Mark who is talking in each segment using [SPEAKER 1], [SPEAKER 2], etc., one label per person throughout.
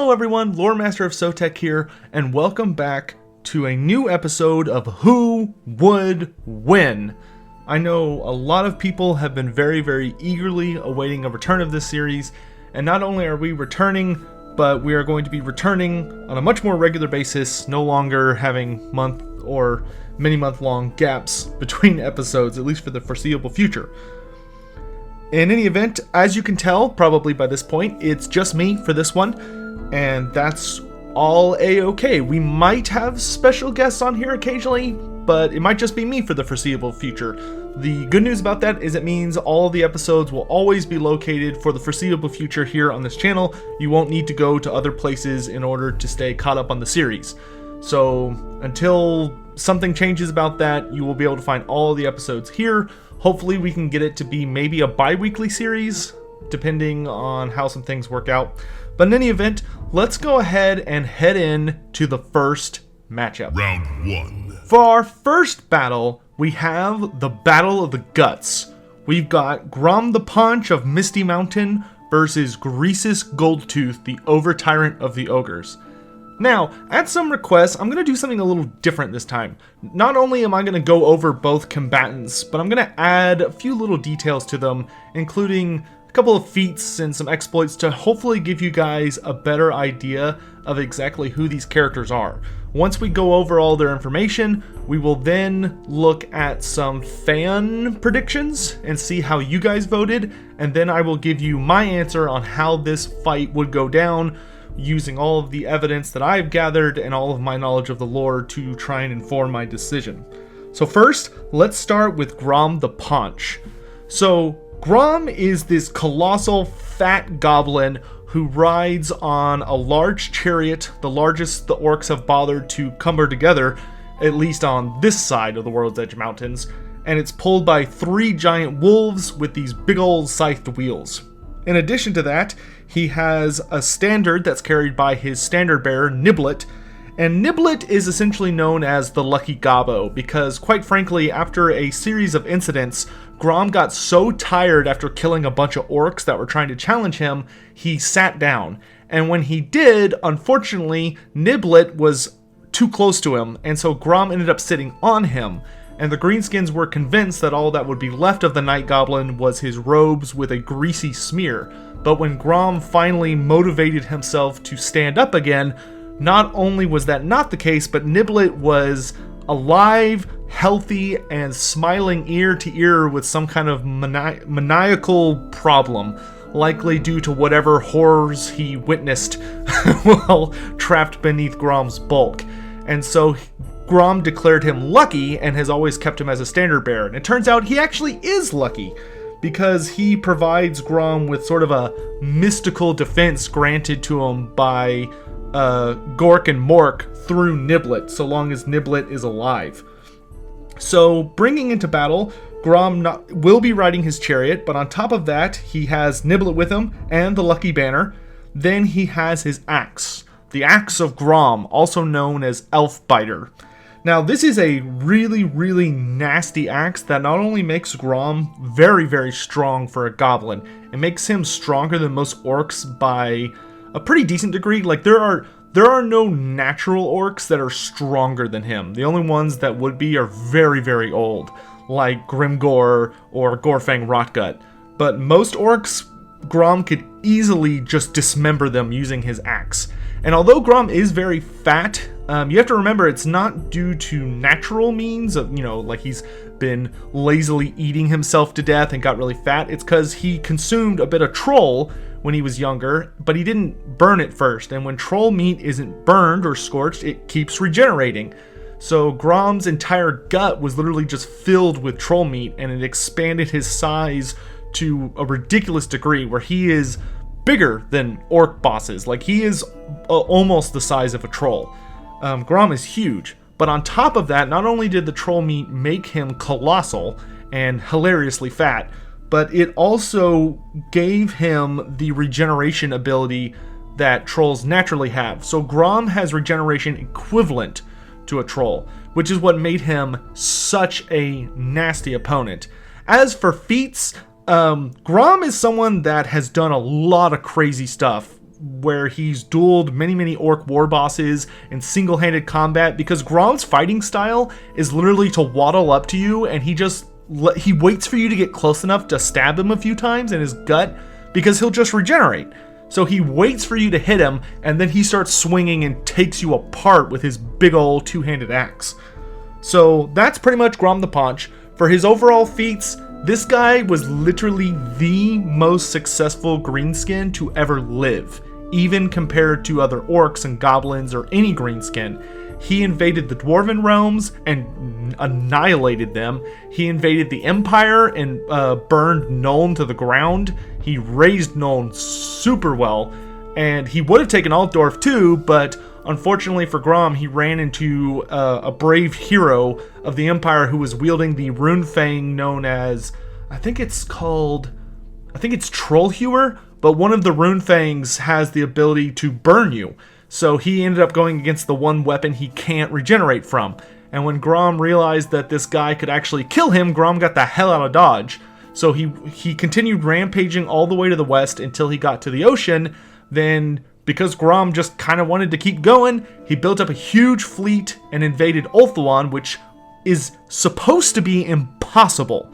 [SPEAKER 1] Hello everyone, Loremaster of Sotek here, and welcome back to a new episode of Who Would Win? I know a lot of people have been very eagerly awaiting a return of this series, and not only are we returning, but we are going to be returning on a much more regular basis, no longer having month or many month-long gaps between episodes, at least for the foreseeable future. In any event, as you can tell, probably by this point, it's just me for this one, and that's all a-okay. We might have special guests on here occasionally, but it might just be me for the foreseeable future. The good news about that is it means all the episodes will always be located for the foreseeable future here on this channel. You won't need to go to other places in order to stay caught up on the series. So until something changes about that, you will be able to find all the episodes here. Hopefully we can get it to be maybe a bi-weekly series, depending on how some things work out. But in any event, let's go ahead and head in to the first matchup.
[SPEAKER 2] Round 1.
[SPEAKER 1] For our first battle, we have the Battle of the Guts. We've got Grom the Paunch of Misty Mountain versus Greasus Goldtooth, the Over-Tyrant of the Ogres. Now, at some requests, I'm going to do something a little different this time. Not only am I going to go over both combatants, but I'm going to add a few little details to them, including a couple of feats and some exploits to hopefully give you guys a better idea of exactly who these characters are. Once we go over all their information, we will then look at some fan predictions and see how you guys voted, and then I will give you my answer on how this fight would go down, using all of the evidence that I've gathered and all of my knowledge of the lore to try and inform my decision. So first, let's start with Grom the Paunch. So Grom is this colossal fat goblin who rides on a large chariot, the largest the orcs have bothered to cumber together, at least on this side of the World's Edge Mountains, and it's pulled by 3 giant wolves with these big old scythed wheels. In addition to that, he has a standard that's carried by his standard bearer, Niblet, and Niblet is essentially known as the Lucky Gobbo because, quite frankly, after a series of incidents, Grom got so tired after killing a bunch of orcs that were trying to challenge him, he sat down. And when he did, unfortunately, Niblet was too close to him, and so Grom ended up sitting on him. And the Greenskins were convinced that all that would be left of the Night Goblin was his robes with a greasy smear. But when Grom finally motivated himself to stand up again, not only was that not the case, but Niblet was alive, healthy, and smiling ear to ear with some kind of maniacal problem, likely due to whatever horrors he witnessed while trapped beneath Grom's bulk. And so Grom declared him lucky and has always kept him as a standard bearer. And it turns out he actually is lucky because he provides Grom with sort of a mystical defense granted to him by Gork and Mork through Niblet, so long as Niblet is alive. So bringing into battle, Grom will be riding his chariot, but on top of that, he has Niblet with him and the Lucky Banner. Then he has his axe, the Axe of Grom, also known as Elf Biter. Now, this is a really nasty axe that not only makes Grom very strong for a goblin, it makes him stronger than most orcs by a pretty decent degree. Like, there are no natural orcs that are stronger than him. The only ones that would be are very old, like Grimgor or Gorfang Rotgut. But most orcs, Grom could easily just dismember them using his axe. And although Grom is very fat, you have to remember it's not due to natural means of, like he's been lazily eating himself to death and got really fat. It's because he consumed a bit of troll when he was younger, but he didn't burn it first. And when troll meat isn't burned or scorched, it keeps regenerating. So Grom's entire gut was literally just filled with troll meat, and it expanded his size to a ridiculous degree where he is bigger than orc bosses. Like, he is almost the size of a troll. Grom is huge, but on top of that, not only did the troll meat make him colossal and hilariously fat, but it also gave him the regeneration ability that trolls naturally have. So Grom has regeneration equivalent to a troll, which is what made him such a nasty opponent. As for feats, Grom is someone that has done a lot of crazy stuff where he's dueled many orc war bosses in single-handed combat, because Grom's fighting style is literally to waddle up to you and he waits for you to get close enough to stab him a few times in his gut, because he'll just regenerate. So he waits for you to hit him, and then he starts swinging and takes you apart with his big old two-handed axe. So that's pretty much Grom the Paunch. For his overall feats, this guy was literally the most successful greenskin to ever live, even compared to other orcs and goblins or any greenskin. He invaded the Dwarven realms and annihilated them. He invaded the Empire and burned Nuln to the ground. He razed Nuln super well, and he would have taken Altdorf too, but unfortunately for Grom, he ran into a brave hero of the Empire who was wielding the rune fang known as, I think it's Trollhewer, but one of the rune fangs has the ability to burn you. So he ended up going against the one weapon he can't regenerate from. And when Grom realized that this guy could actually kill him, Grom got the hell out of Dodge. So he continued rampaging all the way to the west until he got to the ocean. Then, because Grom just kind of wanted to keep going, he built up a huge fleet and invaded Ulthuan, which is supposed to be impossible.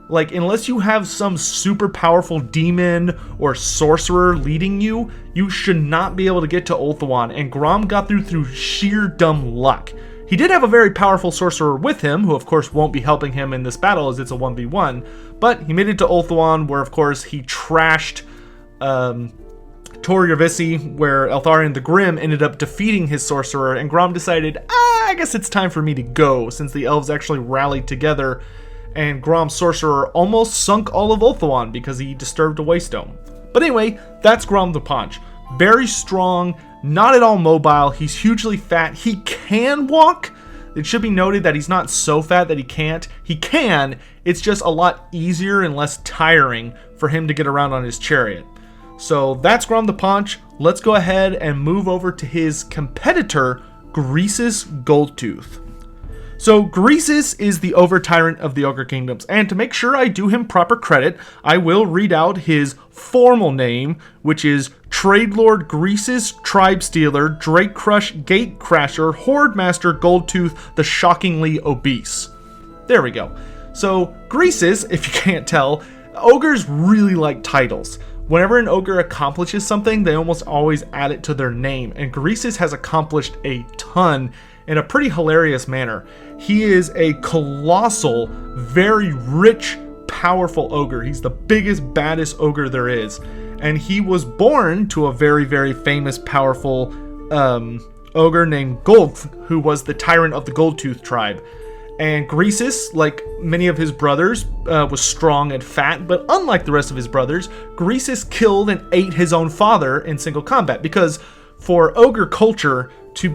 [SPEAKER 1] Like, unless you have some super powerful demon or sorcerer leading you, you should not be able to get to Ulthuan, and Grom got through sheer dumb luck. He did have a very powerful sorcerer with him, who of course won't be helping him in this battle as it's a 1v1, but he made it to Ulthuan, where of course he trashed Tor-Yervisi, where Eltharion the Grim ended up defeating his sorcerer, and Grom decided, I guess it's time for me to go, since the elves actually rallied together, and Grom's sorcerer almost sunk all of Ulthuan because he disturbed a waystone. But anyway, that's Grom the Paunch. Very strong, not at all mobile, he's hugely fat, he can walk. It should be noted that he's not so fat that he can't. He can, it's just a lot easier and less tiring for him to get around on his chariot. So that's Grom the Paunch. Let's go ahead and move over to his competitor, Greasus Goldtooth. So Greasus is the over-tyrant of the Ogre Kingdoms, and to make sure I do him proper credit, I will read out his formal name, which is Tradelord Greasus, Tribe Stealer, Drake Crush, Gate Crasher, Horde Master, Goldtooth, the Shockingly Obese. There we go. So Greasus, if you can't tell, ogres really like titles. Whenever an ogre accomplishes something, they almost always add it to their name, and Greasus has accomplished a ton in a pretty hilarious manner. He is a colossal, very rich, powerful ogre. He's the biggest, baddest ogre there is. And he was born to a very, very famous, powerful ogre named Golth, who was the tyrant of the Goldtooth tribe. And Greasus, like many of his brothers, was strong and fat, but unlike the rest of his brothers, Greasus killed and ate his own father in single combat, because for ogre culture, to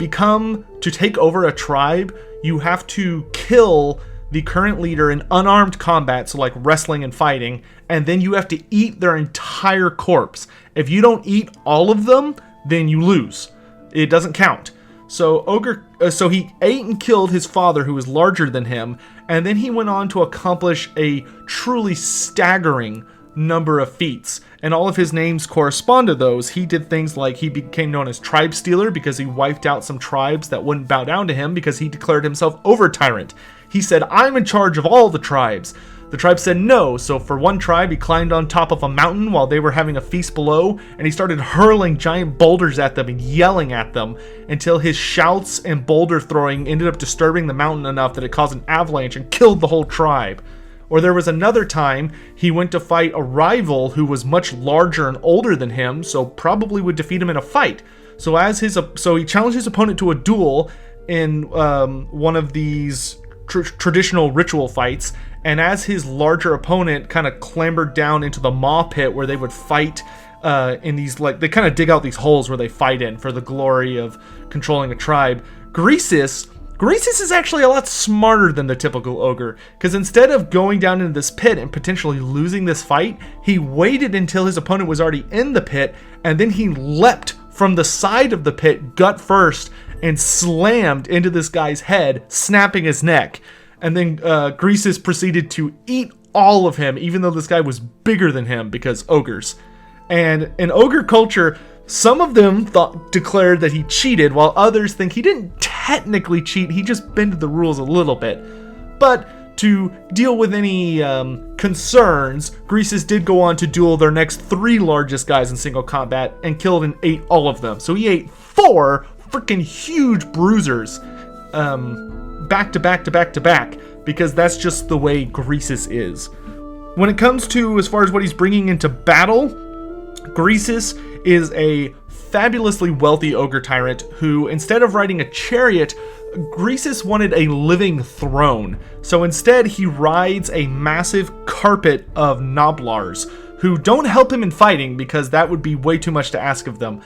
[SPEAKER 1] take over a tribe, you have to kill the current leader in unarmed combat, so like wrestling and fighting, and then you have to eat their entire corpse. If you don't eat all of them, then you lose. It doesn't count. So he ate and killed his father, who was larger than him, and then he went on to accomplish a truly staggering number of feats, and all of his names correspond to those. He did things like he became known as Tribe Stealer because he wiped out some tribes that wouldn't bow down to him because he declared himself over-tyrant. He said, I'm in charge of all the tribes. The tribe said no, so for one tribe he climbed on top of a mountain while they were having a feast below, and he started hurling giant boulders at them and yelling at them until his shouts and boulder throwing ended up disturbing the mountain enough that it caused an avalanche and killed the whole tribe. Or there was another time he went to fight a rival who was much larger and older than him, so probably would defeat him in a fight. So he challenged his opponent to a duel in one of these traditional ritual fights, and as his larger opponent kind of clambered down into the maw pit where they would fight in these, like, they kind of dig out these holes where they fight in for the glory of controlling a tribe, Greasus is actually a lot smarter than the typical ogre, because instead of going down into this pit and potentially losing this fight, he waited until his opponent was already in the pit, and then he leapt from the side of the pit, gut first, and slammed into this guy's head, snapping his neck. And then Greasus proceeded to eat all of him, even though this guy was bigger than him, because ogres. And in ogre culture, Some of them declared that he cheated, while others think he didn't technically cheat, he just bended the rules a little bit. But to deal with any concerns, Greasus did go on to duel their next 3 largest guys in single combat and killed and ate all of them. So he ate 4 freaking huge bruisers back to back to back to back, because that's just the way Greasus is. When it comes to as far as what he's bringing into battle, Greasus is a fabulously wealthy ogre tyrant who, instead of riding a chariot, Greasus wanted a living throne. So instead, he rides a massive carpet of Noblars who don't help him in fighting, because that would be way too much to ask of them.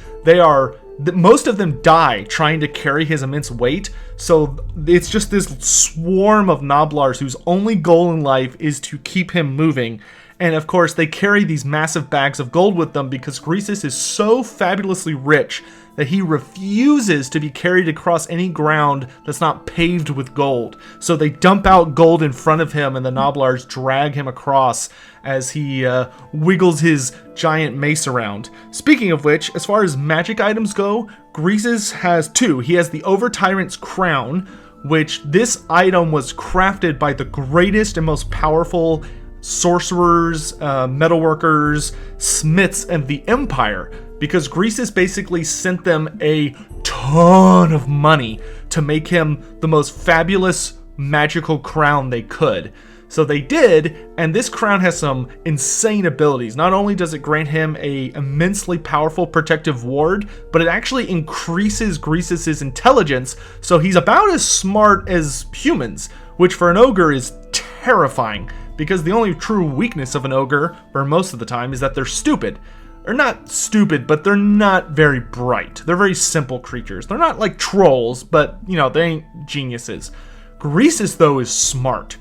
[SPEAKER 1] Most of them die trying to carry his immense weight, so it's just this swarm of Noblars whose only goal in life is to keep him moving. And of course, they carry these massive bags of gold with them because Greasus is so fabulously rich that he refuses to be carried across any ground that's not paved with gold. So they dump out gold in front of him, and the Noblars drag him across as he wiggles his giant mace around. Speaking of which, as far as magic items go, Greasus has 2. He has the Over-Tyrant's Crown, which this item was crafted by the greatest and most powerful sorcerers, metalworkers, smiths, and the Empire, because Greasus basically sent them a ton of money to make him the most fabulous magical crown they could. So they did, and this crown has some insane abilities. Not only does it grant him a immensely powerful protective ward, but it actually increases Greasus's intelligence, so he's about as smart as humans, which for an ogre is terrifying, because the only true weakness of an ogre, for most of the time, is that they're stupid. Or not stupid, but they're not very bright. They're very simple creatures. They're not like trolls, but, you know, they ain't geniuses. Greasus, though, is smart.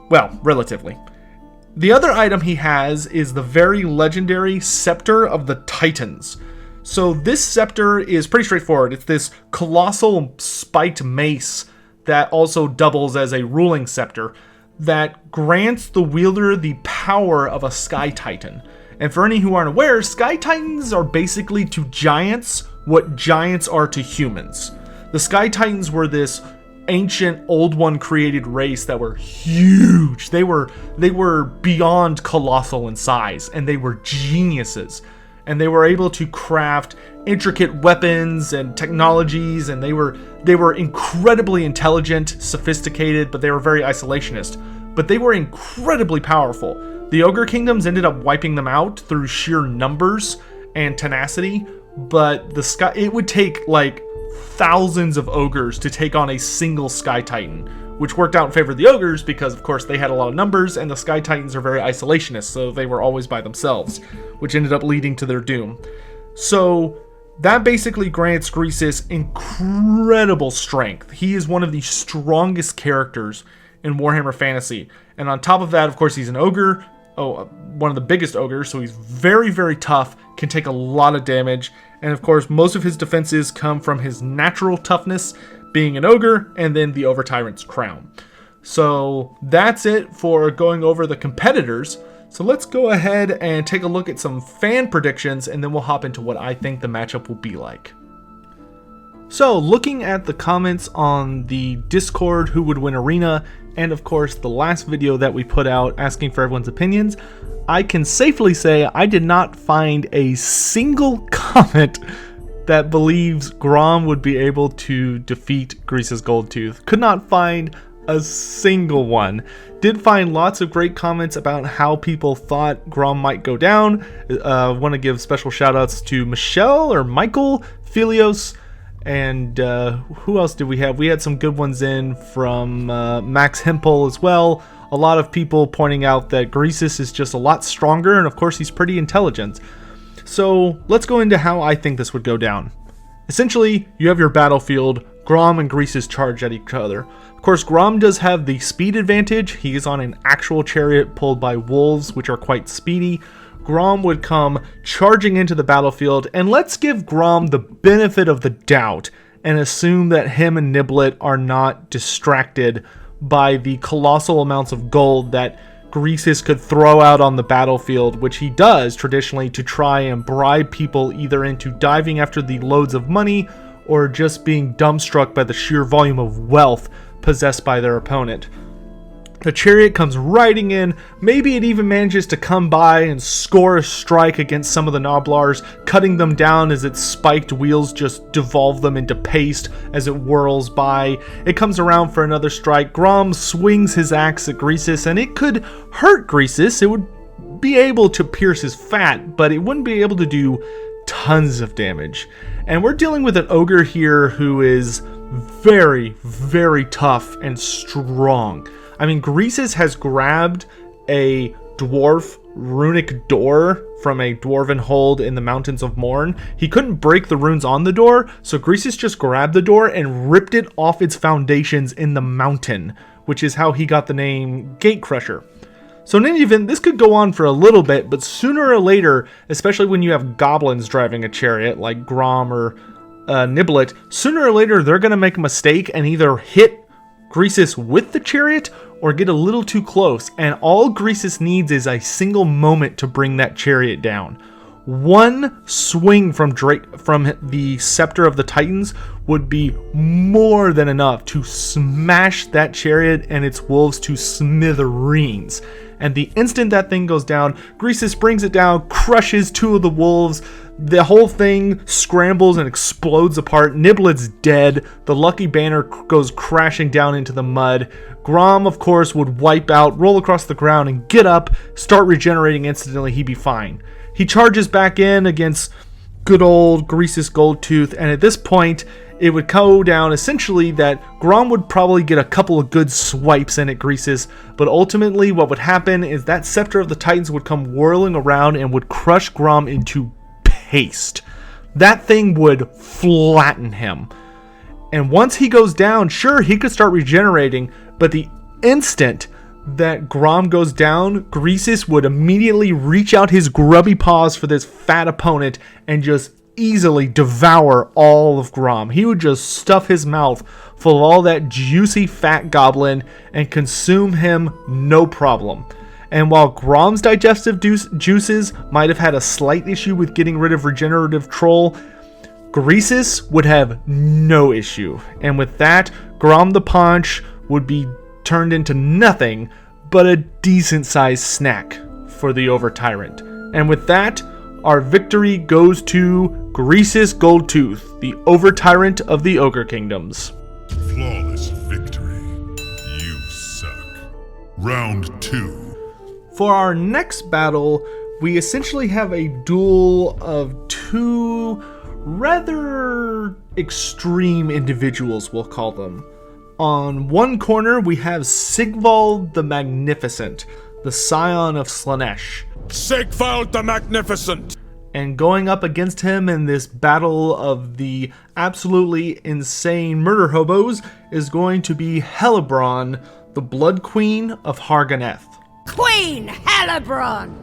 [SPEAKER 1] Well, relatively. The other item he has is the very legendary Scepter of the Titans. So this scepter is pretty straightforward. It's this colossal spiked mace that also doubles as a ruling scepter that grants the wielder the power of a Sky Titan. And for any who aren't aware, Sky Titans are basically to giants what giants are to humans. The Sky Titans were this ancient Old One created race that were huge. They were beyond colossal in size, and they were geniuses. And they were able to craft intricate weapons and technologies, and they were incredibly intelligent, sophisticated, but they were very isolationist. But they were incredibly powerful. The Ogre Kingdoms ended up wiping them out through sheer numbers and tenacity, but it would take like thousands of ogres to take on a single Sky Titan, which worked out in favor of the ogres because, of course, they had a lot of numbers, and the Sky Titans are very isolationist, so they were always by themselves, which ended up leading to their doom. So that basically grants Greasus incredible strength. He is one of the strongest characters in Warhammer Fantasy, and on top of that, of course, he's an ogre, one of the biggest ogres, so he's very, very tough, can take a lot of damage, and of course, most of his defenses come from his natural toughness, being an ogre, and then the Over-Tyrant's Crown. So that's it for going over the competitors. So let's go ahead and take a look at some fan predictions, and then we'll hop into what I think the matchup will be like. So looking at the comments on the Discord Who Would Win Arena, and of course the last video that we put out asking for everyone's opinions, I can safely say I did not find a single comment that believes Grom would be able to defeat Greasus Goldtooth. Could not find a single one. Did find lots of great comments about how people thought Grom might go down. Want to give special shout outs to Michelle or Michael, Philios, and who else did we have? We had some good ones in from Max Hempel as well. A lot of people pointing out that Greasus is just a lot stronger, and of course he's pretty intelligent. So let's go into how I think this would go down. Essentially, you have your battlefield. Grom and Greasus charge at each other. Of course, Grom does have the speed advantage. He is on an actual chariot pulled by wolves, which are quite speedy. Grom would come charging into the battlefield, and let's give Grom the benefit of the doubt and assume that him and Niblet are not distracted by the colossal amounts of gold that Greasus could throw out on the battlefield, which he does traditionally to try and bribe people either into diving after the loads of money or just being dumbstruck by the sheer volume of wealth possessed by their opponent. The chariot comes riding in. Maybe it even manages to come by and score a strike against some of the Noblars, cutting them down as its spiked wheels just devolve them into paste as it whirls by. It comes around for another strike. Grom swings his axe at Greasus, and it could hurt Greasus. It would be able to pierce his fat, but it wouldn't be able to do tons of damage. And we're dealing with an ogre here who is very, very tough and strong. I mean, Greasus has grabbed a dwarf runic door from a dwarven hold in the Mountains of Morn. He couldn't break the runes on the door, so Greasus just grabbed the door and ripped it off its foundations in the mountain, which is how he got the name Gatecrusher. So in any event, this could go on for a little bit, but sooner or later, especially when you have goblins driving a chariot like Grom or Niblet, sooner or later they're going to make a mistake and either hit Greasus with the chariot or get a little too close, and all Greasus needs is a single moment to bring that chariot down. One swing from the Scepter of the Titans would be more than enough to smash that chariot and its wolves to smithereens. And the instant that thing goes down, Greasus brings it down, crushes two of the wolves. The whole thing scrambles and explodes apart. Niblet's dead. The Lucky Banner goes crashing down into the mud. Grom, of course, would wipe out, roll across the ground, and get up, start regenerating instantly. He'd be fine. He charges back in against good old Greasus Goldtooth, and at this point, it would go down essentially that Grom would probably get a couple of good swipes in at Greasus, but ultimately what would happen is that Scepter of the Titans would come whirling around and would crush Grom into paste. That thing would flatten him. And once he goes down, sure, he could start regenerating, but the instant that Grom goes down, Greasus would immediately reach out his grubby paws for this fat opponent and just easily devour all of Grom. He would just stuff his mouth full of all that juicy fat goblin and consume him no problem. And while Grom's digestive juices might have had a slight issue with getting rid of regenerative troll, Greasus would have no issue. And with that, Grom the Paunch would be turned into nothing but a decent sized snack for the Over Tyrant. And with that, our victory goes to Greasus Goldtooth, the Over Tyrant of the Ogre Kingdoms.
[SPEAKER 2] Flawless victory. You suck. Round 2.
[SPEAKER 1] For our next battle, we essentially have a duel of two rather extreme individuals, we'll call them. On one corner, we have Sigvald the Magnificent, the scion of Slaanesh.
[SPEAKER 3] Sigvald the Magnificent!
[SPEAKER 1] And going up against him in this battle of the absolutely insane murder hobos is going to be Hellebron, the Blood Queen of Harganeth.
[SPEAKER 4] Queen Hellebron!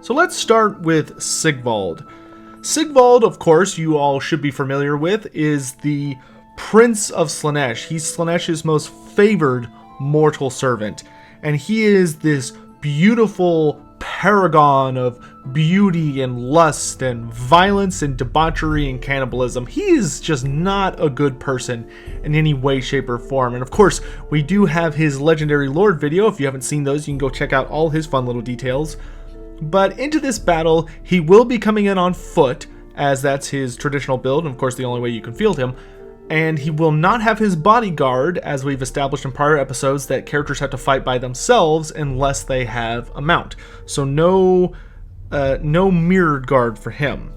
[SPEAKER 1] So let's start with Sigvald. Sigvald, of course, you all should be familiar with, is the Prince of Slaanesh. He's Slaanesh's most favored mortal servant. And he is this beautiful paragon of beauty and lust and violence and debauchery and cannibalism. He is just not a good person in any way, shape, or form. And of course, we do have his Legendary Lord video. If you haven't seen those, you can go check out all his fun little details. But into this battle, he will be coming in on foot, as that's his traditional build, and of course the only way you can field him. And he will not have his bodyguard, as we've established in prior episodes, that characters have to fight by themselves unless they have a mount. So no mirrored guard for him.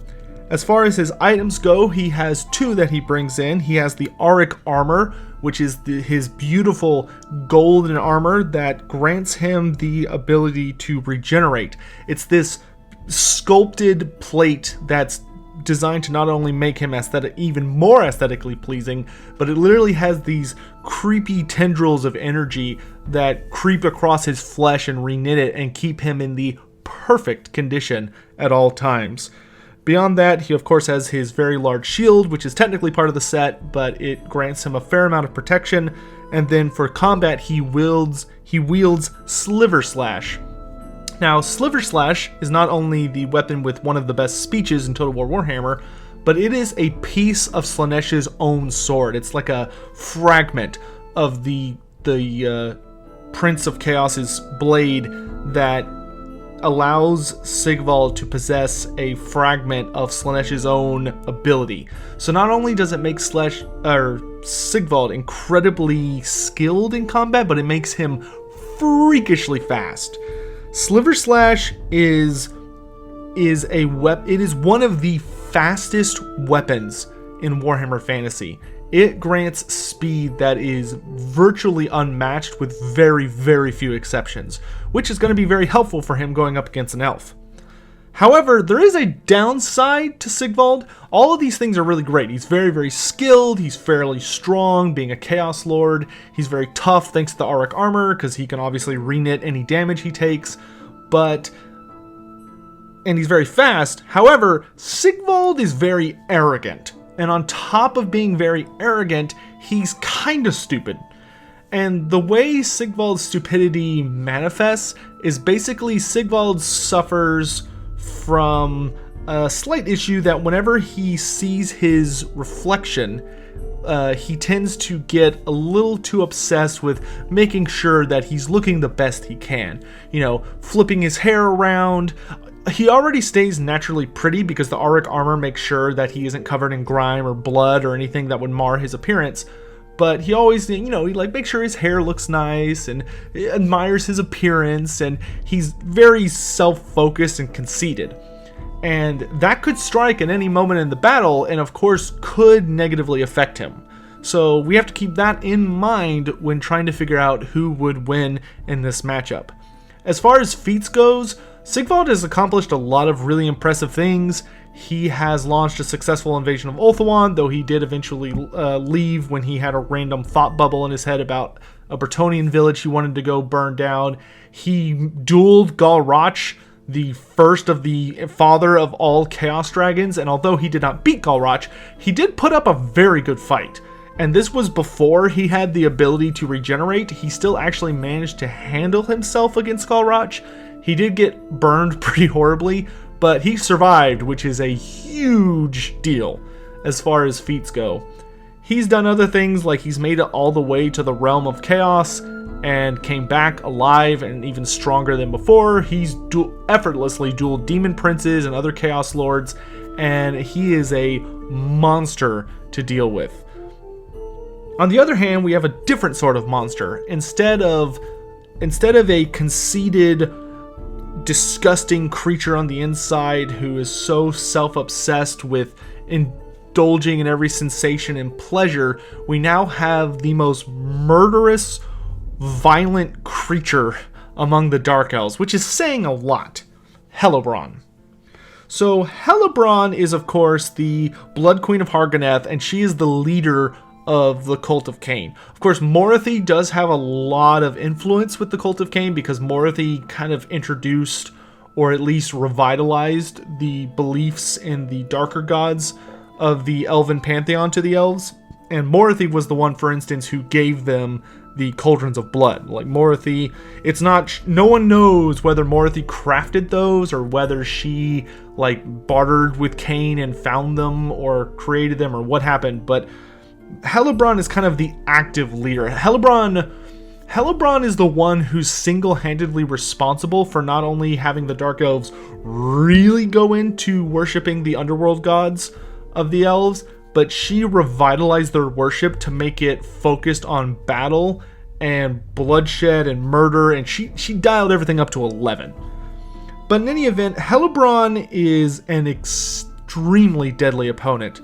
[SPEAKER 1] As far as his items go, he has two that he brings in. He has the Auric Armor, which is his beautiful golden armor that grants him the ability to regenerate. It's this sculpted plate that's designed to not only make him even more aesthetically pleasing, but it literally has these creepy tendrils of energy that creep across his flesh and reknit it and keep him in the perfect condition at all times. Beyond that, he of course has his very large shield, which is technically part of the set, but it grants him a fair amount of protection. And then for combat, he wields Sliver Slash. Now, Sliver Slash is not only the weapon with one of the best speeches in Total War Warhammer, but it is a piece of Slaaneish's own sword. It's like a fragment of the Prince of Chaos's blade that allows Sigvald to possess a fragment of Slaaneish's own ability. So not only does it make Sigvald incredibly skilled in combat, but it makes him freakishly fast. Sliver Slash is one of the fastest weapons in Warhammer Fantasy. It grants speed that is virtually unmatched with very, very few exceptions, which is going to be very helpful for him going up against an elf. However, there is a downside to Sigvald. All of these things are really great. He's very, very skilled. He's fairly strong, being a Chaos Lord. He's very tough thanks to the Auric armor, because he can obviously reknit any damage he takes. And he's very fast. However, Sigvald is very arrogant. And on top of being very arrogant, he's kind of stupid. And the way Sigvald's stupidity manifests is basically Sigvald suffers from a slight issue that whenever he sees his reflection, he tends to get a little too obsessed with making sure that he's looking the best he can. You know, flipping his hair around. He already stays naturally pretty because the Auric armor makes sure that he isn't covered in grime or blood or anything that would mar his appearance. But he always, he makes sure his hair looks nice and admires his appearance, and he's very self-focused and conceited. And that could strike at any moment in the battle, and of course could negatively affect him. So we have to keep that in mind when trying to figure out who would win in this matchup. As far as feats goes, Sigvald has accomplished a lot of really impressive things. He has launched a successful invasion of Ulthuan, though he did eventually leave when he had a random thought bubble in his head about a Bretonnian village he wanted to go burn down. He dueled Galrach, the first of the father of all Chaos Dragons, and although he did not beat Galrach, he did put up a very good fight. And this was before he had the ability to regenerate. He still actually managed to handle himself against Galrach. He did get burned pretty horribly, but he survived, which is a huge deal as far as feats go. He's done other things, like he's made it all the way to the realm of chaos and came back alive and even stronger than before. He's effortlessly dueled demon princes and other chaos lords, and he is a monster to deal with. On the other hand, we have a different sort of monster. Instead of a conceited, disgusting creature on the inside who is so self-obsessed with indulging in every sensation and pleasure, we now have the most murderous, violent creature among the Dark Elves, which is saying a lot. Hellebron. So Hellebron is of course the Blood Queen of Hargoneth, and she is the leader of the Cult of Cain. Of course, Morathi does have a lot of influence with the Cult of Cain because Morathi kind of introduced or at least revitalized the beliefs in the darker gods of the elven pantheon to the elves. And Morathi was the one, for instance, who gave them the cauldrons of blood. Like Morathi, no one knows whether Morathi crafted those or whether she bartered with Cain and found them or created them or what happened, but Hellebron is kind of the active leader. Hellebron is the one who's single-handedly responsible for not only having the Dark Elves really go into worshipping the underworld gods of the elves, but she revitalized their worship to make it focused on battle and bloodshed and murder, and she dialed everything up to 11. But in any event, Hellebron is an extremely deadly opponent.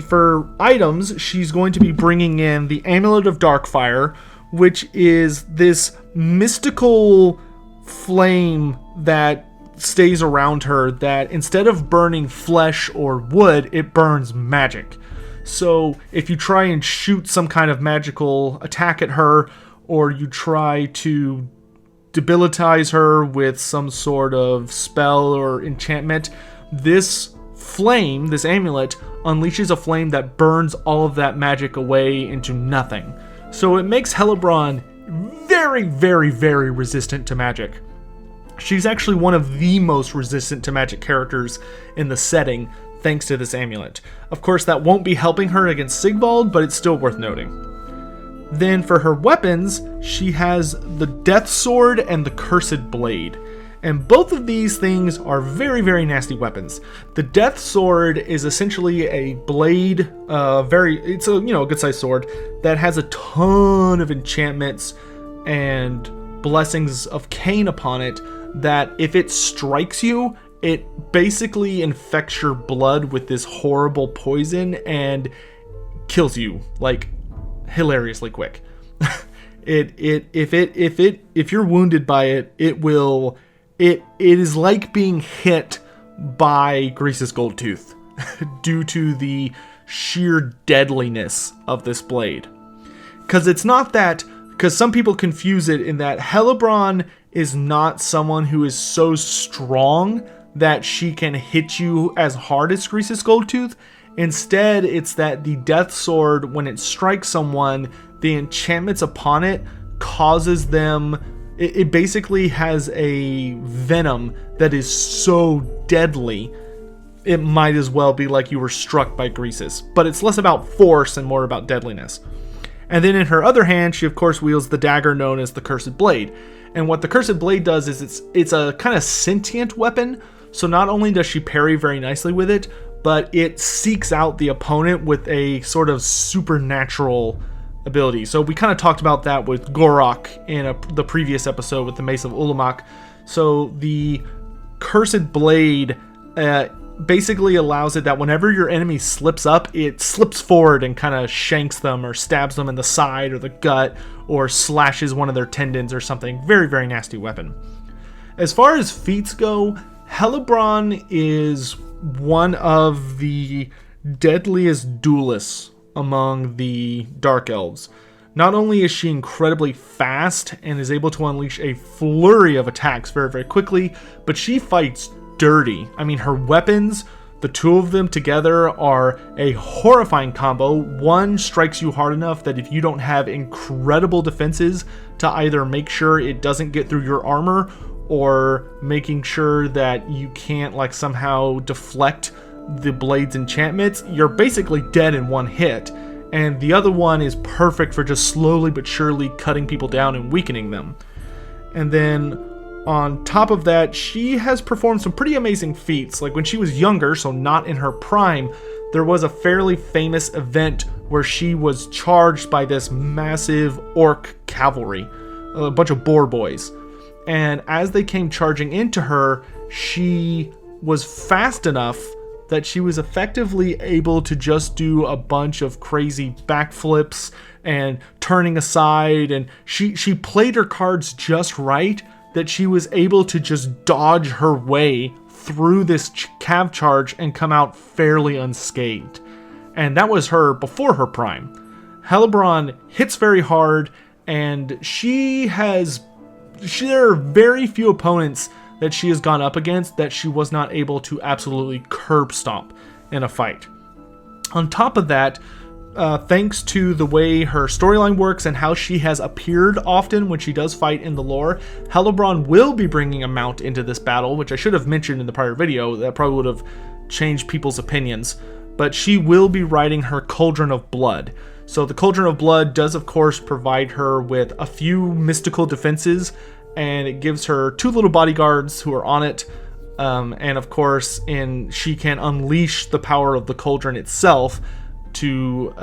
[SPEAKER 1] For items, she's going to be bringing in the Amulet of Darkfire, which is this mystical flame that stays around her that instead of burning flesh or wood, it burns magic. So if you try and shoot some kind of magical attack at her, or you try to debilitize her with some sort of spell or enchantment, this flame, this amulet, unleashes a flame that burns all of that magic away into nothing. So it makes Hellebron very, very, very resistant to magic. She's actually one of the most resistant to magic characters in the setting, thanks to this amulet. Of course, that won't be helping her against Sigvald, but it's still worth noting. Then for her weapons, she has the Death Sword and the Cursed Blade. And both of these things are very, very nasty weapons. The Death Sword is essentially a blade, it's a good sized sword that has a ton of enchantments and blessings of Cain upon it, that if it strikes you, it basically infects your blood with this horrible poison and kills you like hilariously quick. If you're wounded by it, it is like being hit by Greasus Goldtooth due to the sheer deadliness of this blade. Because some people confuse it in that Hellebron is not someone who is so strong that she can hit you as hard as Greasus Goldtooth. Instead, it's that the Death Sword, when it strikes someone, the enchantments upon it causes them... It basically has a venom that is so deadly, it might as well be like you were struck by Greasus. But it's less about force and more about deadliness. And then in her other hand, she of course wields the dagger known as the Cursed Blade. And what the Cursed Blade does is it's a kind of sentient weapon. So not only does she parry very nicely with it, but it seeks out the opponent with a sort of supernatural ability. So we kind of talked about that with Gorok in the previous episode with the Mace of Ulamak. So the Cursed Blade basically allows it that whenever your enemy slips up, it slips forward and kind of shanks them or stabs them in the side or the gut or slashes one of their tendons or something. Very, very nasty weapon. As far as feats go, Hellebron is one of the deadliest duelists among the Dark Elves. Not only is she incredibly fast and is able to unleash a flurry of attacks very, very quickly, but she fights dirty. I mean, her weapons, the two of them together, are a horrifying combo. One strikes you hard enough that if you don't have incredible defenses to either make sure it doesn't get through your armor or making sure that you can't like somehow deflect the blade's enchantments, you're basically dead in one hit. And the other one is perfect for just slowly but surely cutting people down and weakening them. And then on top of that, she has performed some pretty amazing feats. Like when she was younger, so not in her prime, there was a fairly famous event where she was charged by this massive orc cavalry, a bunch of boar boys. And as they came charging into her, she was fast enough that she was effectively able to just do a bunch of crazy backflips and turning aside, and she played her cards just right that she was able to just dodge her way through this cav charge and come out fairly unscathed. And that was her before her prime. Hellebron hits very hard, and there are very few opponents that she has gone up against that she was not able to absolutely curb stomp in a fight. On top of that, thanks to the way her storyline works and how she has appeared often when she does fight in the lore, Hellebron will be bringing a mount into this battle, which I should have mentioned in the prior video. That probably would have changed people's opinions. But she will be riding her Cauldron of Blood. So the Cauldron of Blood does, of course, provide her with a few mystical defenses, and it gives her 2 little bodyguards who are on it. And of course, she can unleash the power of the cauldron itself to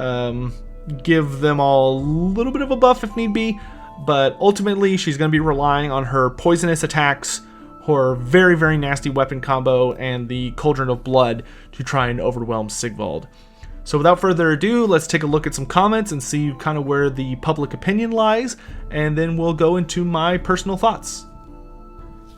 [SPEAKER 1] give them all a little bit of a buff if need be. But ultimately, she's going to be relying on her poisonous attacks, her very, very nasty weapon combo, and the Cauldron of Blood to try and overwhelm Sigvald. So without further ado, let's take a look at some comments and see kind of where the public opinion lies, and then we'll go into my personal thoughts.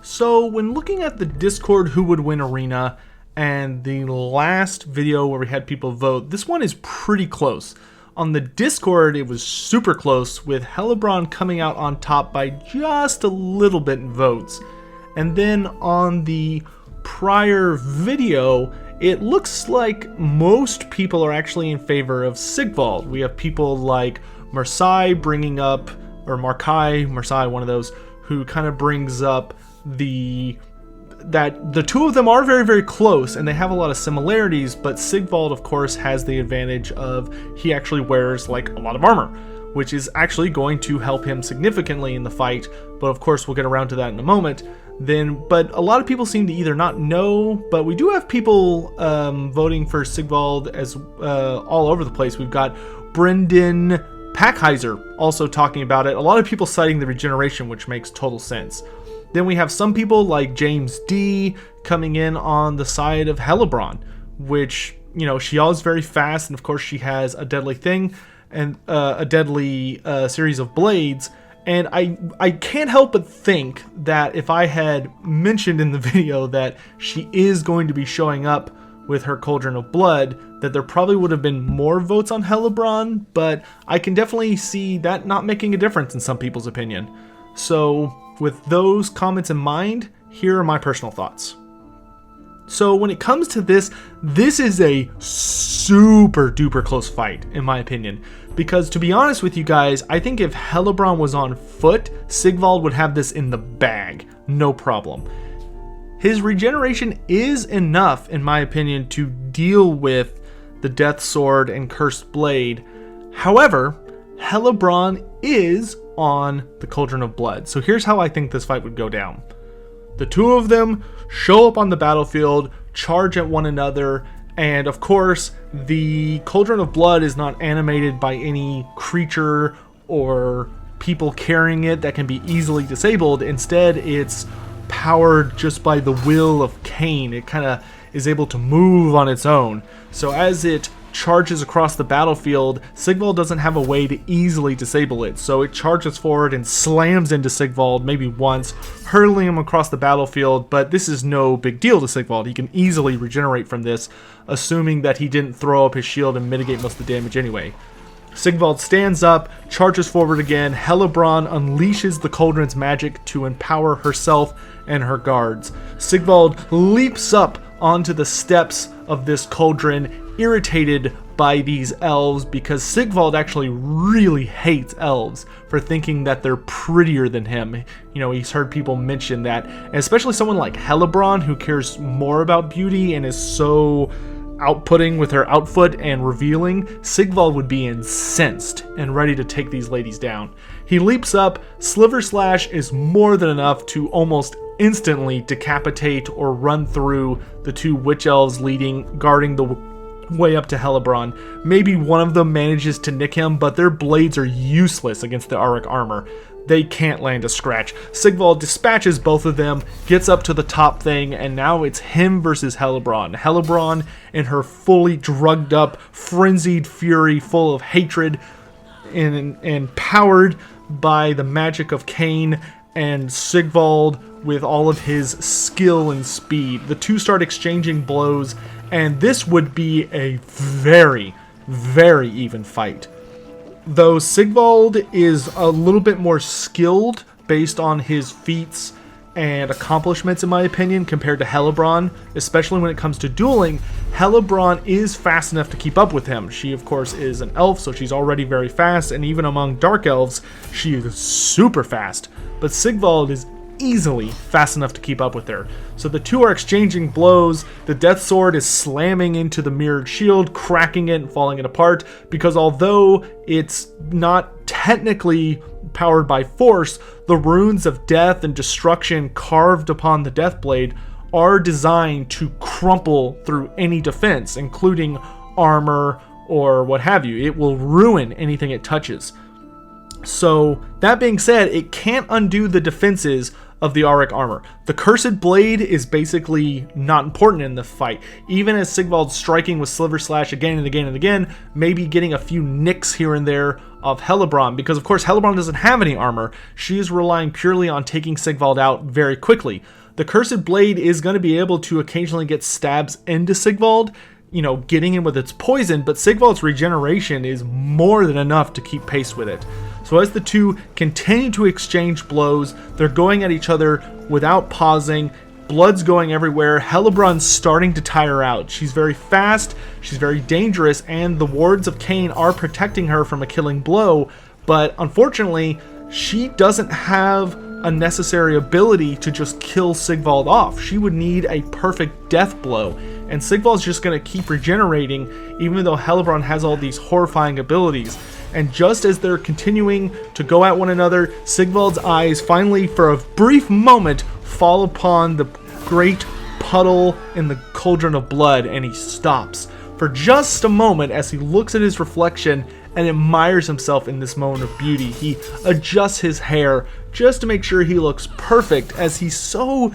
[SPEAKER 1] So when looking at the Discord Who Would Win Arena and the last video where we had people vote, this one is pretty close. On the Discord, it was super close, with Hellebron coming out on top by just a little bit in votes. And then on the prior video, it looks like most people are actually in favor of Sigvald. We have people like Marseille bringing up, or Marseille, one of those, who kind of brings up that the two of them are very, very close and they have a lot of similarities, but Sigvald, of course, has the advantage of he actually wears like a lot of armor, which is actually going to help him significantly in the fight. But of course, we'll get around to that in a moment. But a lot of people seem to either not know, but we do have people voting for Sigvald as all over the place. We've got Brendan Packheiser also talking about it. A lot of people citing the regeneration, which makes total sense. Then we have some people like James D coming in on the side of Hellebron, which, you know, she is very fast, and of course she has a deadly thing and a deadly series of blades. And I can't help but think that if I had mentioned in the video that she is going to be showing up with her Cauldron of Blood, that there probably would have been more votes on Hellebron, but I can definitely see that not making a difference in some people's opinion. So with those comments in mind, here are my personal thoughts. So when it comes to this is a super duper close fight, in my opinion. Because to be honest with you guys, I think if Hellebron was on foot, Sigvald would have this in the bag, no problem. His regeneration is enough, in my opinion, to deal with the Death Sword and Cursed Blade. However, Hellebron is on the Cauldron of Blood. So here's how I think this fight would go down. The two of them show up on the battlefield, charge at one another, and of course, the Cauldron of Blood is not animated by any creature or people carrying it that can be easily disabled. Instead, it's powered just by the will of Cain. It kind of is able to move on its own. So as it charges across the battlefield, Sigvald doesn't have a way to easily disable it, so it charges forward and slams into Sigvald maybe once, hurling him across the battlefield. But this is no big deal to Sigvald. He can easily regenerate from this, assuming that he didn't throw up his shield and mitigate most of the damage anyway. Sigvald stands up, charges forward again. Hellebron unleashes the Cauldron's magic to empower herself and her guards. Sigvald leaps up onto the steps of this cauldron, irritated by these elves, because Sigvald actually really hates elves for thinking that they're prettier than him. You know, he's heard people mention that, and especially someone like Hellebron, who cares more about beauty and is so outputting with her outfit and revealing. Sigvald would be incensed and ready to take these ladies down. He leaps up. Sliver Slash is more than enough to almost instantly decapitate or run through the two witch elves guarding the way up to Hellebron. Maybe one of them manages to nick him, but their blades are useless against the auric armor. They can't land a scratch. Sigvald dispatches both of them, gets up to the top thing, and now it's him versus Hellebron. Hellebron, in her fully drugged up, frenzied fury, full of hatred, and powered by the magic of Cain, and Sigvald with all of his skill and speed. The two start exchanging blows, and this would be a very, very even fight. Though Sigvald is a little bit more skilled based on his feats and accomplishments, in my opinion, compared to Hellebron, especially when it comes to dueling, Hellebron is fast enough to keep up with him. She, of course, is an elf, so she's already very fast, and even among dark elves, she is super fast. But Sigvald is easily fast enough to keep up with her. So the two are exchanging blows. The Death Sword is slamming into the mirrored shield, cracking it and falling it apart, because although it's not technically powered by force, the runes of death and destruction carved upon the Death Blade are designed to crumple through any defense, including armor or what have you. It will ruin anything it touches. So that being said, it can't undo the defenses of the auric armor. The Cursed Blade is basically not important in the fight. Even as Sigvald's striking with Sliver Slash again and again and again, maybe getting a few nicks here and there of Hellebron, because of course Hellebron doesn't have any armor. She is relying purely on taking Sigvald out very quickly. The Cursed Blade is going to be able to occasionally get stabs into Sigvald, you know, getting him with its poison, but Sigvald's regeneration is more than enough to keep pace with it. So as the two continue to exchange blows, they're going at each other without pausing, Blood's going everywhere. Hellebron's starting to tire out. She's very fast, she's very dangerous, and the wards of Cain are protecting her from a killing blow, but unfortunately, she doesn't have a necessary ability to just kill Sigvald off. She would need a perfect death blow, and Sigvald's just going to keep regenerating even though Hellebron has all these horrifying abilities. And just as they're continuing to go at one another, Sigvald's eyes finally, for a brief moment, fall upon the great puddle in the cauldron of blood, and he stops for just a moment as he looks at his reflection and admires himself in this moment of beauty. He adjusts his hair just to make sure he looks perfect, as he's so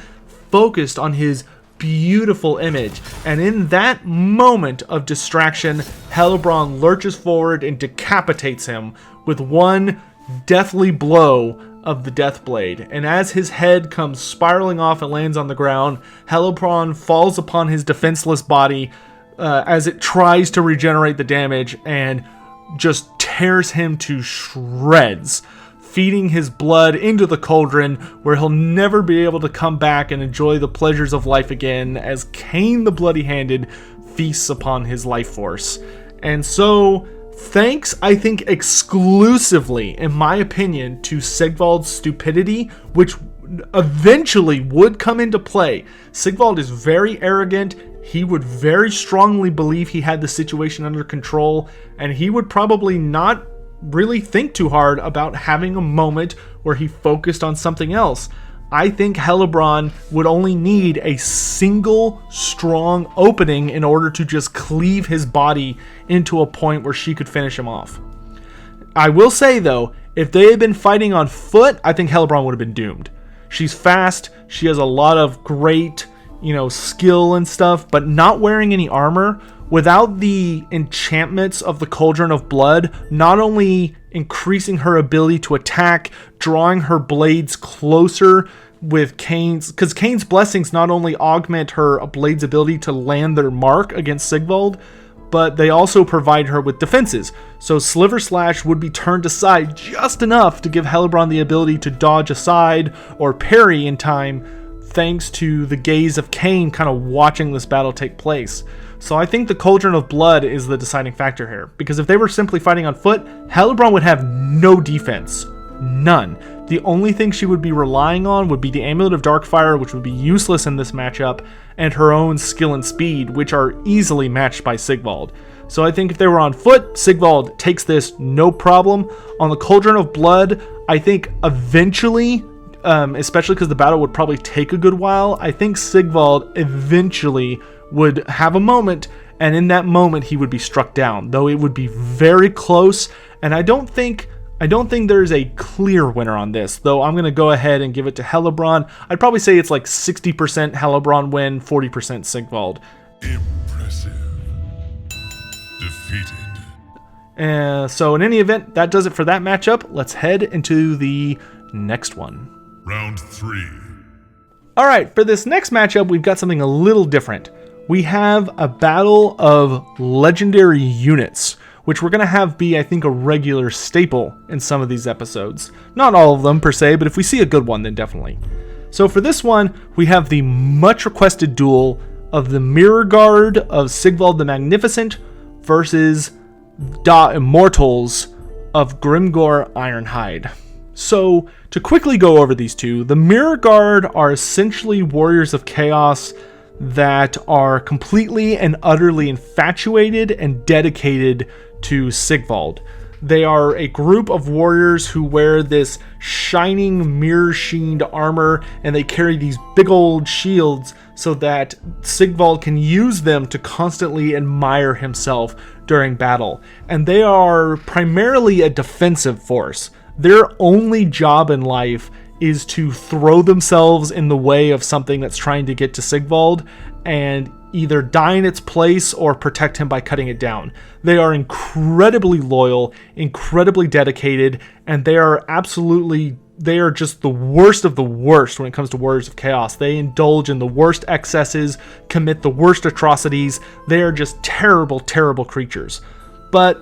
[SPEAKER 1] focused on his beautiful image. And in that moment of distraction, Hellebron lurches forward and decapitates him with one deathly blow of the death blade. And as his head comes spiraling off and lands on the ground, Hellebron falls upon his defenseless body as it tries to regenerate the damage and just tears him to shreds, feeding his blood into the cauldron, where he'll never be able to come back and enjoy the pleasures of life again, as Cain the Bloody-Handed feasts upon his life force. And so, thanks, I think, exclusively, in my opinion, to Sigvald's stupidity, which eventually would come into play. Sigvald is very arrogant. He would very strongly believe he had the situation under control, and he would probably not really think too hard about having a moment where he focused on something else. I think Hellebron would only need a single strong opening in order to just cleave his body into a point where she could finish him off. I will say though, if they had been fighting on foot, I think Hellebron would have been doomed. She's fast, she has a lot of great, skill and stuff, but not wearing any armor, without the enchantments of the Cauldron of Blood, not only increasing her ability to attack, drawing her blades closer with Cain's, because Cain's blessings not only augment her blade's ability to land their mark against Sigvald, but they also provide her with defenses. So Sliver Slash would be turned aside just enough to give Hellebron the ability to dodge aside or parry in time, thanks to the gaze of Cain kind of watching this battle take place. So I think the Cauldron of Blood is the deciding factor here, because if they were simply fighting on foot, Hellebron would have no defense. None. The only thing she would be relying on would be the Amulet of Darkfire, which would be useless in this matchup, and her own skill and speed, which are easily matched by Sigvald. So I think if they were on foot, Sigvald takes this no problem. On the Cauldron of Blood, I think eventually, especially because the battle would probably take a good while, I think Sigvald eventually would have a moment, and in that moment he would be struck down, though it would be very close. And I don't think there's a clear winner on this, though I'm going to go ahead and give it to Hellebron. I'd probably say it's like 60% Hellebron win, 40% Sigvald.
[SPEAKER 2] Impressive. Defeated.
[SPEAKER 1] So in any event, that does it for that matchup. Let's head into the next one.
[SPEAKER 2] Round 3.
[SPEAKER 1] Alright, for this next matchup, we've got something a little different. We have a battle of legendary units, which we're going to have be, I think, a regular staple in some of these episodes. Not all of them, per se, but if we see a good one, then definitely. So for this one, we have the much-requested duel of the Mirror Guard of Sigvald the Magnificent versus the Immortals of Grimgor Ironhide. So, to quickly go over these two, the Mirror Guard are essentially warriors of chaos that are completely and utterly infatuated and dedicated to Sigvald. They are a group of warriors who wear this shining mirror-sheened armor, and they carry these big old shields so that Sigvald can use them to constantly admire himself during battle. And they are primarily a defensive force. Their only job in life is to throw themselves in the way of something that's trying to get to Sigvald and either die in its place or protect him by cutting it down. They are incredibly loyal, incredibly dedicated, and they are just the worst of the worst when it comes to Warriors of Chaos. They indulge in the worst excesses, commit the worst atrocities. They are just terrible, terrible creatures. But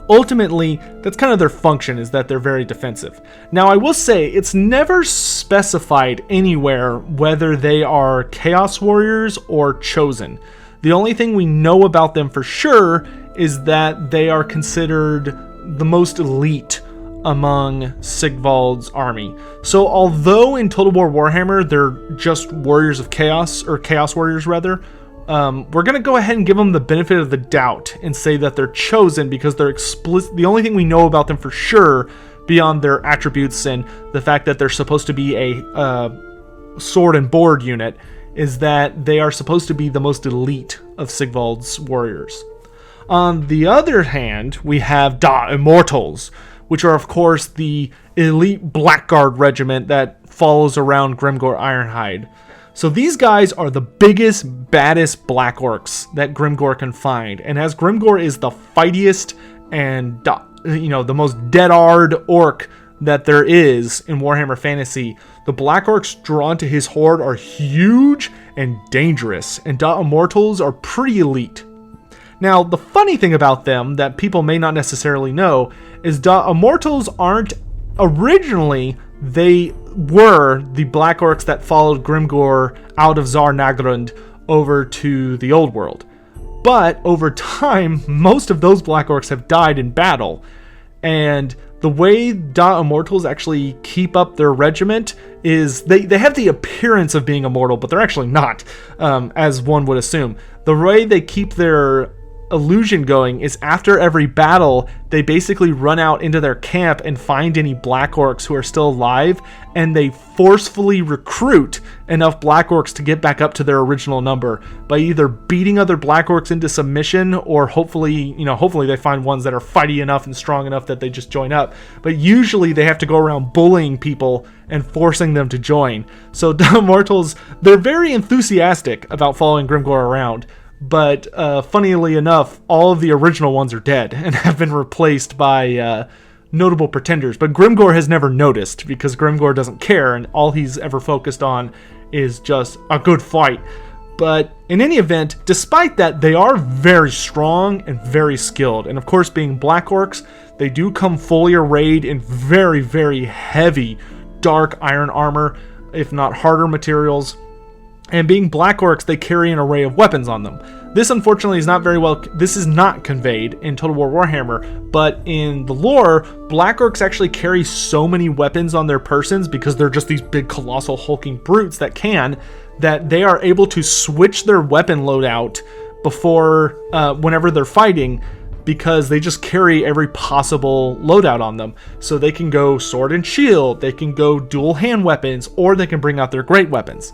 [SPEAKER 1] ultimately, that's kind of their function, is that they're very defensive. Now, I will say, it's never specified anywhere whether they are Chaos Warriors or Chosen. The only thing we know about them for sure is that they are considered the most elite among Sigvald's army. So although in Total War Warhammer they're just warriors of chaos, or chaos warriors rather, we're going to go ahead and give them the benefit of the doubt and say that they're chosen because they're the only thing we know about them for sure beyond their attributes and the fact that they're supposed to be a sword and board unit is that they are supposed to be the most elite of Sigvald's warriors. On the other hand, we have Da Immortals, which are of course the elite Blackguard regiment that follows around Grimgor Ironhide. So these guys are the biggest, baddest Black Orcs that Grimgor can find. And as Grimgor is the fightiest and the most dead-hard orc that there is in Warhammer Fantasy, the Black Orcs drawn to his horde are huge and dangerous, and Da Immortals are pretty elite. Now, the funny thing about them that people may not necessarily know is Da Immortals aren't originally, they were the Black Orcs that followed Grimgor out of Zar Nagrund over to the Old World. But over time, most of those Black Orcs have died in battle, and the way Da Immortals actually keep up their regiment is they have the appearance of being immortal, but they're actually not, as one would assume. The way they keep their illusion going is after every battle, they basically run out into their camp and find any Black Orcs who are still alive, and they forcefully recruit enough Black Orcs to get back up to their original number by either beating other Black Orcs into submission, or hopefully they find ones that are fighty enough and strong enough that they just join up. But usually they have to go around bullying people and forcing them to join. So Da Immortals, they're very enthusiastic about following Grimgor around. But funnily enough, all of the original ones are dead and have been replaced by notable pretenders. But Grimgor has never noticed because Grimgor doesn't care, and all he's ever focused on is just a good fight. But in any event, despite that, they are very strong and very skilled. And of course, being Black Orcs, they do come fully arrayed in very, very heavy dark iron armor, if not harder materials. And being Black Orcs, they carry an array of weapons on them. This, unfortunately, is not very well... This is not conveyed in Total War Warhammer, but in the lore, Black Orcs actually carry so many weapons on their persons because they're just these big, colossal, hulking brutes that they are able to switch their weapon loadout before, whenever they're fighting, because they just carry every possible loadout on them. So they can go sword and shield, they can go dual hand weapons, or they can bring out their great weapons.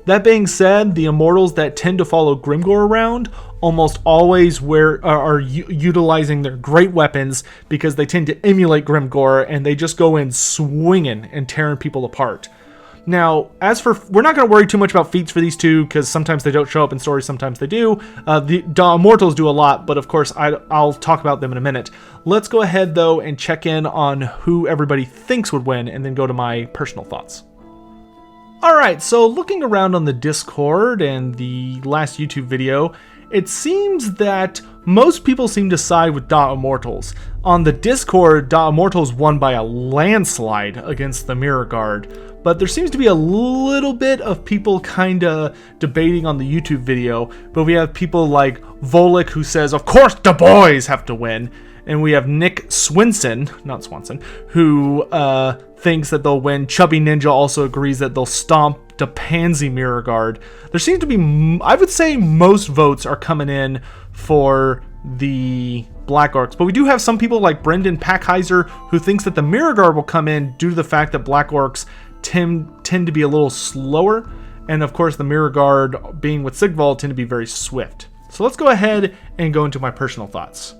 [SPEAKER 1] That being said, the Immortals that tend to follow Grimgor around almost always are utilizing their great weapons because they tend to emulate Grimgor, and they just go in swinging and tearing people apart. Now, we're not going to worry too much about feats for these two because sometimes they don't show up in stories, sometimes they do. The Immortals do a lot, but of course I'll talk about them in a minute. Let's go ahead though and check in on who everybody thinks would win, and then go to my personal thoughts. Alright, so looking around on the Discord and the last YouTube video, it seems that most people seem to side with Da Immortals. On the Discord, Da Immortals won by a landslide against the Mirror Guard, but there seems to be a little bit of people kinda debating on the YouTube video, but we have people like Volek who says, of course the boys have to win, and we have Nick not Swanson, who thinks that they'll win. Chubby Ninja also agrees that they'll stomp the Pansy Mirror Guard. There seems to be, I would say most votes are coming in for the Black Orcs, but we do have some people like Brendan Packheiser who thinks that the Mirror Guard will come in due to the fact that Black Orcs tend to be a little slower, and of course the Mirror Guard, being with Sigvald, tend to be very swift. So let's go ahead and go into my personal thoughts.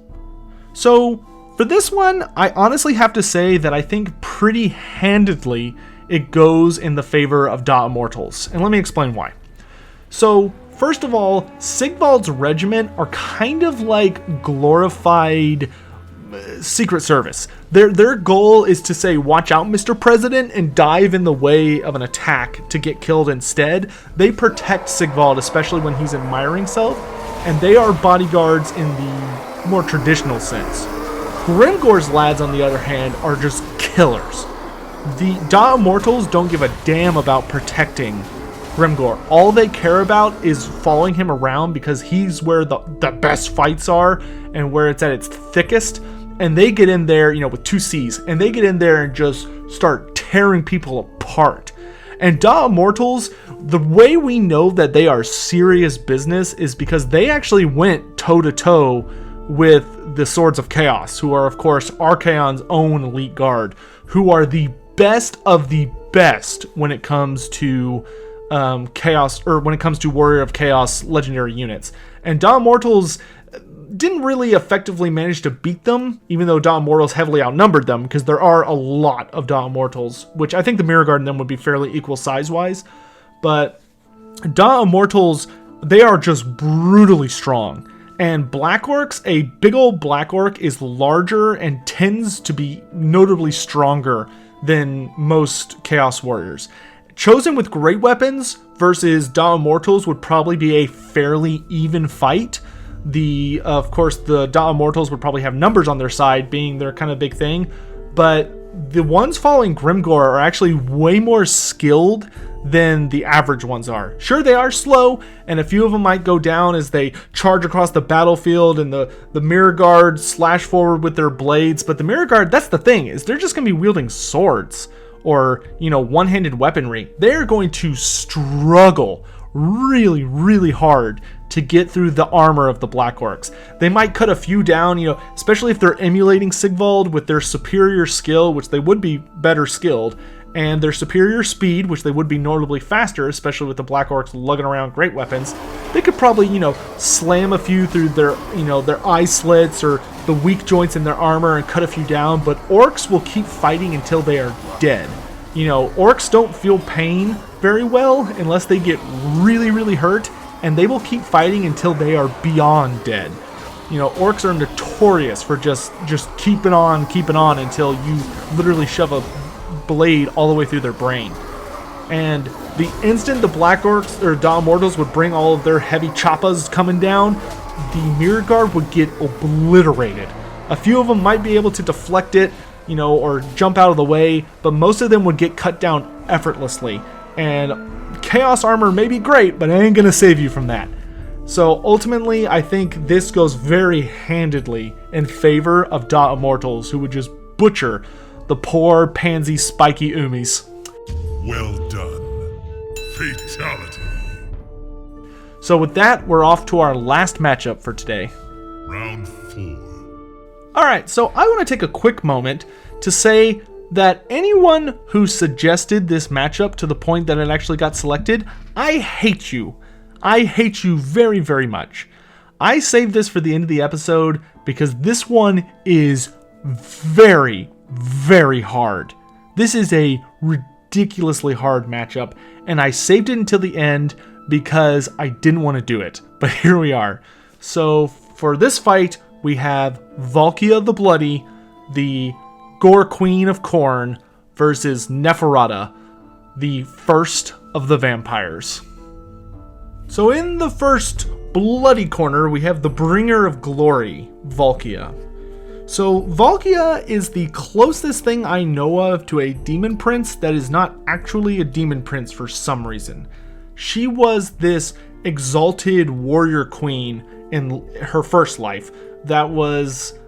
[SPEAKER 1] So for this one, I honestly have to say that I think pretty handedly it goes in the favor of Da Immortals, and let me explain why. So first of all, Sigvald's regiment are kind of like glorified Secret Service. Their goal is to say, watch out, Mr. President, and dive in the way of an attack to get killed instead. They protect Sigvald, especially when he's admiring self, and they are bodyguards in the more traditional sense. Grimgor's lads, on the other hand, are just killers. The Immortals don't give a damn about protecting Grimgor. All they care about is following him around because he's where the best fights are and where it's at its thickest. And they get in there, with 2 C's, and they get in there and just start tearing people apart. And Immortals, the way we know that they are serious business is because they actually went toe-to-toe with the Swords of Chaos, who are, of course, Archaon's own elite guard, who are the best of the best when it comes to Chaos, or when it comes to Warrior of Chaos legendary units. And Immortals didn't really effectively manage to beat them, even though Immortals heavily outnumbered them, because there are a lot of Immortals, which I think the Mirror Guard and them would be fairly equal size-wise. But Immortals, they are just brutally strong. And Black Orcs, a big old Black Orc is larger and tends to be notably stronger than most Chaos Warriors. Chosen with great weapons versus Immortals would probably be a fairly even fight. Of course, the Immortals would probably have numbers on their side, being their kind of big thing. But the ones following Grimgor are actually way more skilled than the average ones are. Sure, they are slow, and a few of them might go down as they charge across the battlefield, and the Mirror Guard slash forward with their blades. But the Mirror Guard, that's the thing, is they're just going to be wielding swords or, one-handed weaponry. They're going to struggle really, really hard to get through the armor of the Black Orcs. They might cut a few down, especially if they're emulating Sigvald with their superior skill, which they would be better skilled, and their superior speed, which they would be notably faster, especially with the Black Orcs lugging around great weapons. They could probably, slam a few through their, their eye slits or the weak joints in their armor and cut a few down, but Orcs will keep fighting until they are dead. Orcs don't feel pain very well unless they get really, really hurt, and they will keep fighting until they are beyond dead. Orcs are notorious for just keeping on until you literally shove a blade all the way through their brain. And the instant the Black Orcs or Immortals would bring all of their heavy choppas coming down, the Mirror Guard would get obliterated. A few of them might be able to deflect it, or jump out of the way, but most of them would get cut down effortlessly. And Chaos Armor may be great, but it ain't gonna save you from that. So ultimately, I think this goes very handedly in favor of Immortals, who would just butcher the poor, pansy, spiky Umis.
[SPEAKER 2] Well done. Fatality.
[SPEAKER 1] So with that, we're off to our last matchup for today.
[SPEAKER 2] Round 4.
[SPEAKER 1] Alright, so I want to take a quick moment to say that anyone who suggested this matchup to the point that it actually got selected, I hate you. I hate you very, very much. I saved this for the end of the episode because this one is very, very hard. This is a ridiculously hard matchup, and I saved it until the end because I didn't want to do it. But here we are. So for this fight, we have Valkia the Bloody, the Gore Queen of Khorne, versus Neferata, the first of the vampires. So in the first bloody corner, we have the Bringer of Glory, Valkia. So Valkia is the closest thing I know of to a demon prince that is not actually a demon prince for some reason. She was this exalted warrior queen in her first life that was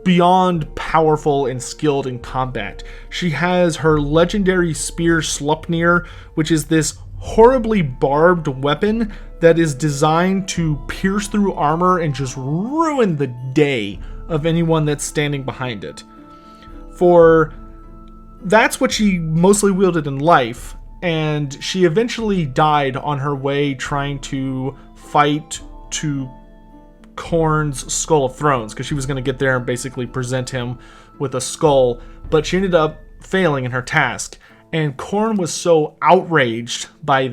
[SPEAKER 1] beyond powerful and skilled in combat. She has her legendary spear Sleipnir, which is this horribly barbed weapon that is designed to pierce through armor and just ruin the day of anyone that's standing behind it. That's what she mostly wielded in life, and she eventually died on her way trying to fight to Khorne's Skull of Thrones, because she was going to get there and basically present him with a skull, but she ended up failing in her task. And Khorne was so outraged by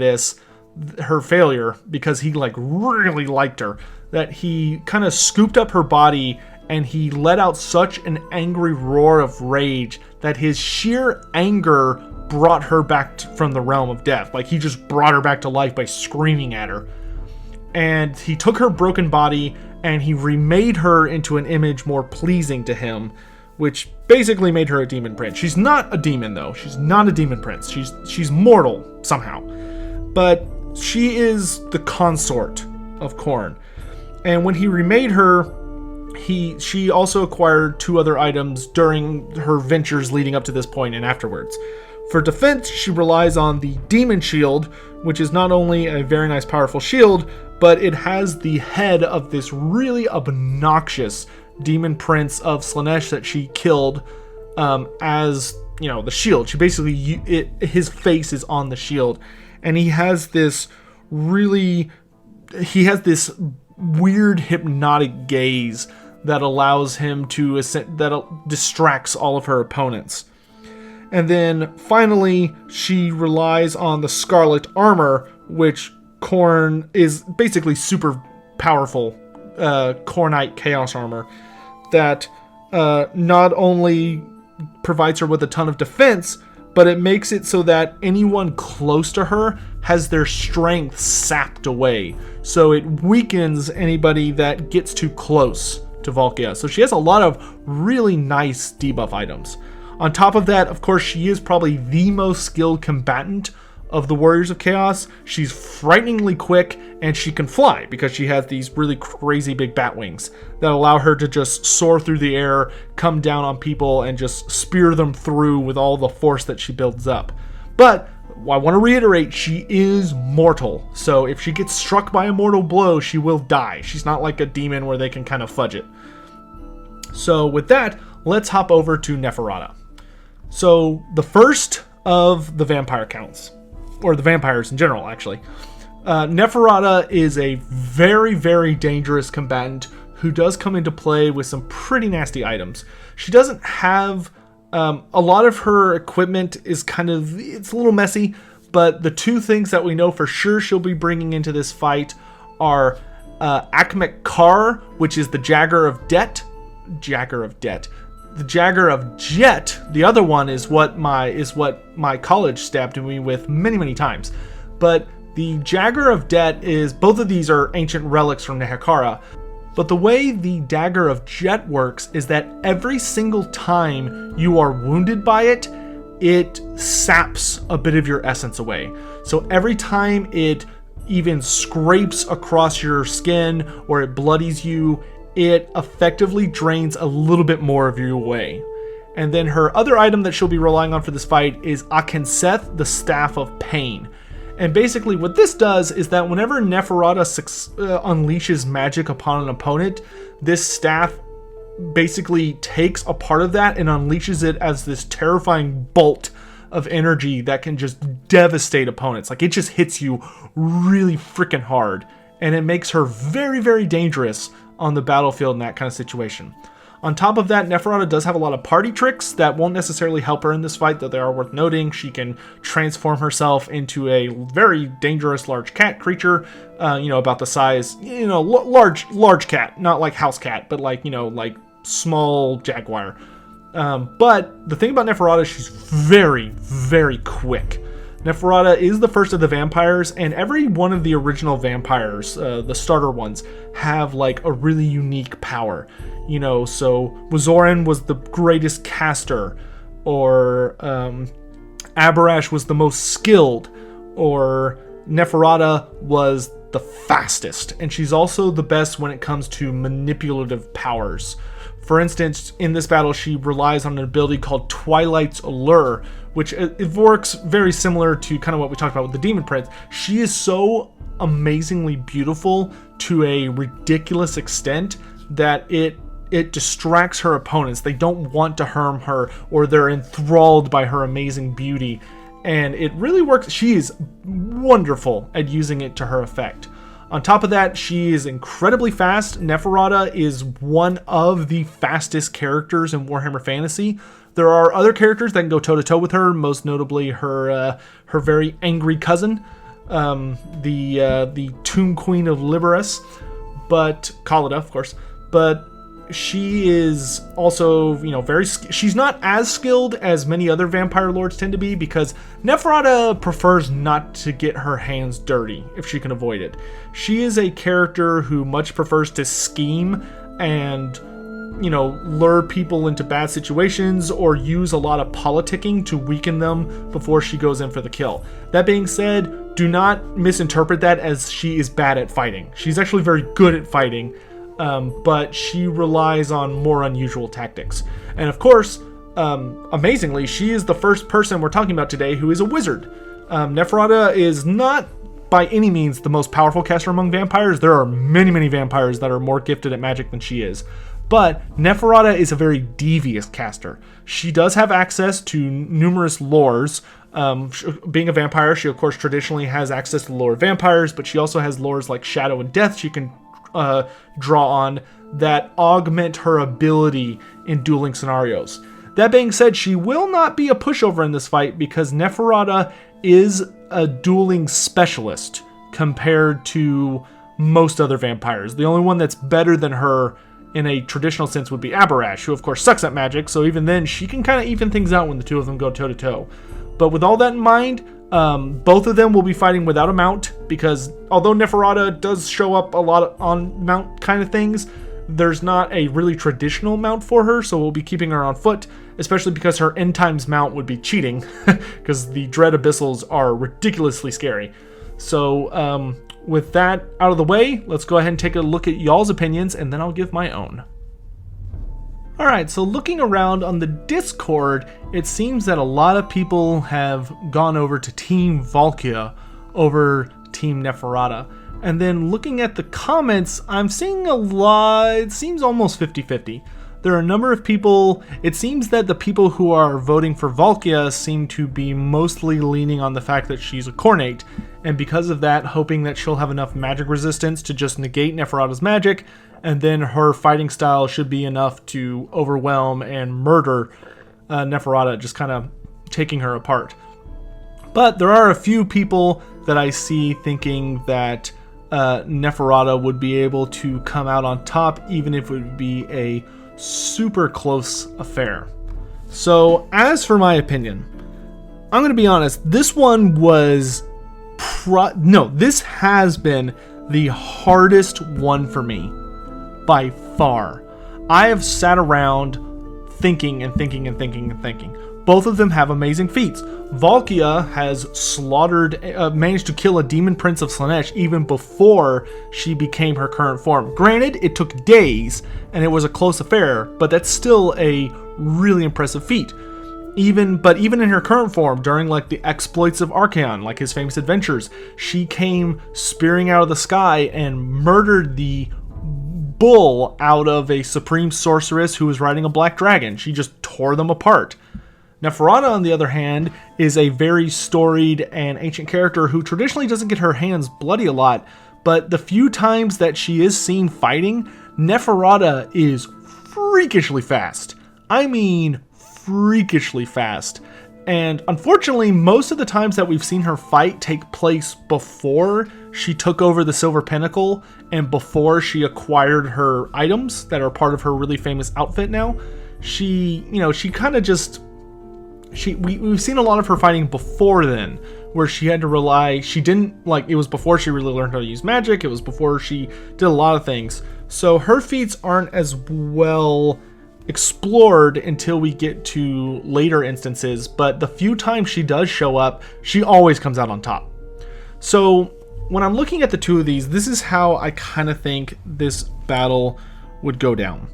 [SPEAKER 1] her failure, because he really liked her, that he kind of scooped up her body and he let out such an angry roar of rage that his sheer anger brought her back from the realm of death. He just brought her back to life by screaming at her. And he took her broken body and he remade her into an image more pleasing to him, which basically made her a demon prince. She's not a demon, though. She's not a demon prince. She's mortal somehow. But she is the consort of Khorne. And when he remade her, she also acquired 2 other items during her ventures leading up to this point and afterwards. For defense, she relies on the Demon Shield, which is not only a very nice, powerful shield, but it has the head of this really obnoxious demon prince of Slaanesh that she killed as, the shield. She basically, his face is on the shield, and he has this weird hypnotic gaze that allows him that distracts all of her opponents. And then finally, she relies on the Scarlet Armor, which Khorne is basically super powerful Khornite Chaos Armor that not only provides her with a ton of defense, but it makes it so that anyone close to her has their strength sapped away. So it weakens anybody that gets too close to Valkia. So she has a lot of really nice debuff items. On top of that, of course, she is probably the most skilled combatant of the Warriors of Chaos. She's frighteningly quick, and she can fly because she has these really crazy big bat wings that allow her to just soar through the air, come down on people, and just spear them through with all the force that she builds up. But I want to reiterate, she is mortal. So if she gets struck by a mortal blow, she will die. She's not like a demon where they can kind of fudge it. So with that, let's hop over to Neferata. So the first of the vampire counts, or the vampires in general, actually. Neferata is a very, very dangerous combatant who does come into play with some pretty nasty items. She doesn't have... a lot of her equipment is it's a little messy, but the 2 things that we know for sure she'll be bringing into this fight are Akhmet Kar, which is the Jagger of Jet. The Jagger of Jet, the other one is what my college stabbed me with many, many times. But the Jagger of Jet is, both of these are ancient relics from Nehekhara. But the way the Dagger of Jet works is that every single time you are wounded by it, it saps a bit of your essence away. So every time it even scrapes across your skin or it bloodies you, it effectively drains a little bit more of you away. And then her other item that she'll be relying on for this fight is Akenseth, the Staff of Pain. And basically what this does is that whenever Neferata unleashes magic upon an opponent, this staff basically takes a part of that and unleashes it as this terrifying bolt of energy that can just devastate opponents. Like, it just hits you really freaking hard, and it makes her very, very dangerous on the battlefield in that kind of situation. On top of that, Neferata does have a lot of party tricks that won't necessarily help her in this fight, though they are worth noting. She can transform herself into a very dangerous large cat creature, about the size, large cat, not like house cat, but like small jaguar. But the thing about Neferata is she's very, very quick. Neferata is the first of the vampires, and every one of the original vampires, the starter ones, have like a really unique power. So Wazoran was the greatest caster, or Abarash was the most skilled, or Neferata was the fastest, and she's also the best when it comes to manipulative powers. For instance, in this battle, she relies on an ability called Twilight's Allure, which it works very similar to kind of what we talked about with the Demon Prince. She is so amazingly beautiful to a ridiculous extent that it distracts her opponents. They don't want to harm her, or they're enthralled by her amazing beauty. And it really works. She is wonderful at using it to her effect. On top of that, she is incredibly fast. Neferata is one of the fastest characters in Warhammer Fantasy. There are other characters that can go toe-to-toe with her, most notably her very angry cousin, the Tomb Queen of Liberus, but Khalida, of course. But she is also, she's not as skilled as many other vampire lords tend to be, because Neferata prefers not to get her hands dirty if she can avoid it. She is a character who much prefers to scheme and lure people into bad situations or use a lot of politicking to weaken them before she goes in for the kill. That being said, do not misinterpret that as she is bad at fighting. She's actually very good at fighting, but she relies on more unusual tactics. And of course, amazingly, she is the first person we're talking about today who is a wizard. Neferata is not by any means the most powerful caster among vampires. There are many, many vampires that are more gifted at magic than she is. But Neferata is a very devious caster. She does have access to numerous lores. Being a vampire, she of course traditionally has access to the lore of vampires, but she also has lores like Shadow and Death she can draw on that augment her ability in dueling scenarios. That being said, she will not be a pushover in this fight because Neferata is a dueling specialist compared to most other vampires. The only one that's better than her in a traditional sense would be Abarash, who of course sucks at magic, so even then she can kind of even things out when the two of them go toe to toe. But with all that in mind, both of them will be fighting without a mount, because although Neferata does show up a lot on mount kind of things, there's not a really traditional mount for her, so we'll be keeping her on foot, especially because her end times mount would be cheating, because the Dread Abyssals are ridiculously scary. So with that out of the way, let's go ahead and take a look at y'all's opinions, and then I'll give my own. Alright, so looking around on the Discord, it seems that a lot of people have gone over to Team Valkia over Team Neferata. And then looking at the comments, I'm seeing a lot, it seems almost 50-50. There are a number of people, it seems that the people who are voting for Valkia seem to be mostly leaning on the fact that she's a Cornate, and because of that, hoping that she'll have enough magic resistance to just negate Neferata's magic, and then her fighting style should be enough to overwhelm and murder Neferata, just kind of taking her apart. But there are a few people that I see thinking that Neferata would be able to come out on top, even if it would be a super close affair. So as for my opinion, I'm going to be honest, this one was this has been the hardest one for me by far. I have sat around thinking and thinking and thinking and thinking. Both of them have amazing feats. Valkia has managed to kill a demon prince of Slaanesh even before she became her current form. Granted, it took days and it was a close affair, but that's still a really impressive feat. Even in her current form, during like the exploits of Archaon, like his famous adventures, she came spearing out of the sky and murdered the bull out of a supreme sorceress who was riding a black dragon. She just tore them apart. Neferata, on the other hand, is a very storied and ancient character who traditionally doesn't get her hands bloody a lot, but the few times that she is seen fighting, Neferata is freakishly fast. I mean, freakishly fast. And unfortunately, most of the times that we've seen her fight take place before she took over the Silver Pinnacle and before she acquired her items that are part of her really famous outfit now. We've seen a lot of her fighting before then, where she had to rely, it was before she really learned how to use magic, it was before she did a lot of things. So her feats aren't as well explored until we get to later instances, but the few times she does show up, she always comes out on top. So when I'm looking at the two of these, this is how I kind of think this battle would go down.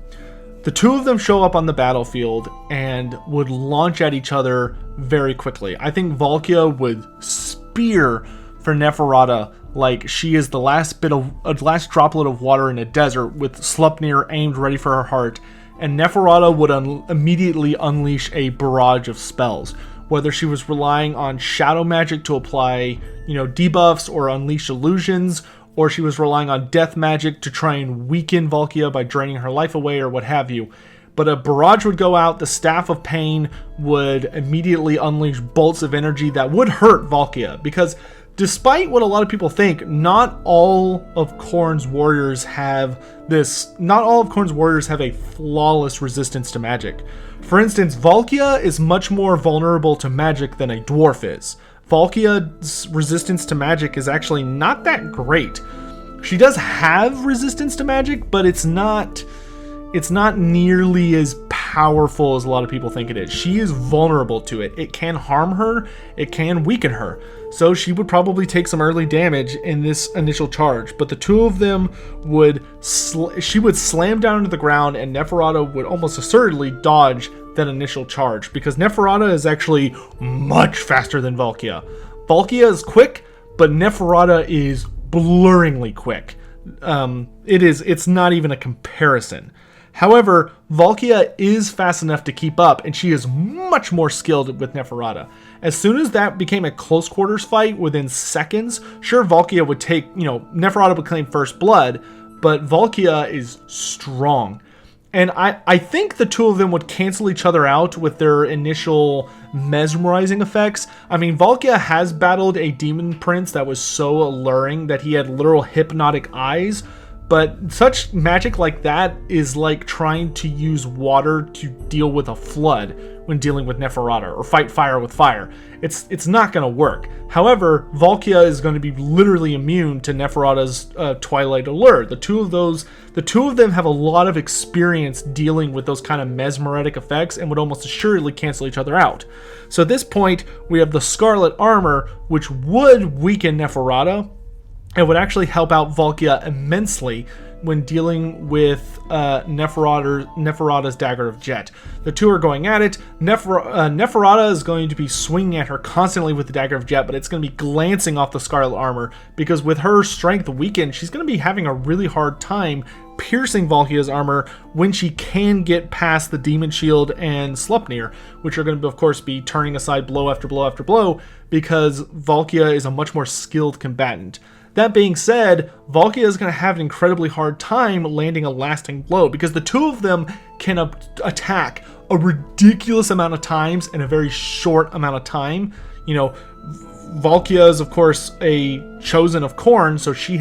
[SPEAKER 1] The two of them show up on the battlefield and would launch at each other very quickly. I think Valkia would spear for Neferata like she is the last droplet of water in a desert with Sleipnir aimed ready for her heart, and Neferata would immediately unleash a barrage of spells. Whether she was relying on shadow magic to apply, debuffs or unleash illusions, or she was relying on death magic to try and weaken Valkia by draining her life away or what have you. But a barrage would go out, the Staff of Pain would immediately unleash bolts of energy that would hurt Valkia, because despite what a lot of people think, not all of Khorne's warriors have a flawless resistance to magic. For instance, Valkia is much more vulnerable to magic than a dwarf is. Valkia's resistance to magic is actually not that great. She does have resistance to magic, but it's not it's not nearly as powerful as a lot of people think it is. She is vulnerable to it. It can harm her, it can weaken her. So she would probably take some early damage in this initial charge, but the two of them she would slam down into the ground, and Neferata would almost assuredly dodge that initial charge, because Neferata is actually much faster than Valkia. Valkia is quick, but Neferata is blurringly quick. It's not even a comparison. However, Valkia is fast enough to keep up, and she is much more skilled with Neferata. As soon as that became a close quarters fight within seconds, sure, Valkia would take, Neferata would claim first blood, but Valkia is strong. And I think the two of them would cancel each other out with their initial mesmerizing effects. I mean, Valkia has battled a demon prince that was so alluring that he had literal hypnotic eyes, but such magic like that is like trying to use water to deal with a flood when dealing with Neferata, or fight fire with fire. It's not going to work. However, Valkia is going to be literally immune to Neferata's Twilight Allure. The two of them have a lot of experience dealing with those kind of mesmeric effects and would almost assuredly cancel each other out. So at this point, we have the Scarlet Armor, which would weaken Neferata. It would actually help out Valkia immensely when dealing with Neferata's Dagger of Jet. The two are going at it. Neferata is going to be swinging at her constantly with the Dagger of Jet, but it's going to be glancing off the Scarlet Armor, because with her strength weakened, she's going to be having a really hard time piercing Valkia's armor when she can get past the Demon Shield and Sleipnir, which are going to, of course, be turning aside blow after blow after blow, because Valkia is a much more skilled combatant. That being said, Valkia is going to have an incredibly hard time landing a lasting blow, because the two of them can attack a ridiculous amount of times in a very short amount of time. Valkia is, of course, a chosen of Khorne, so she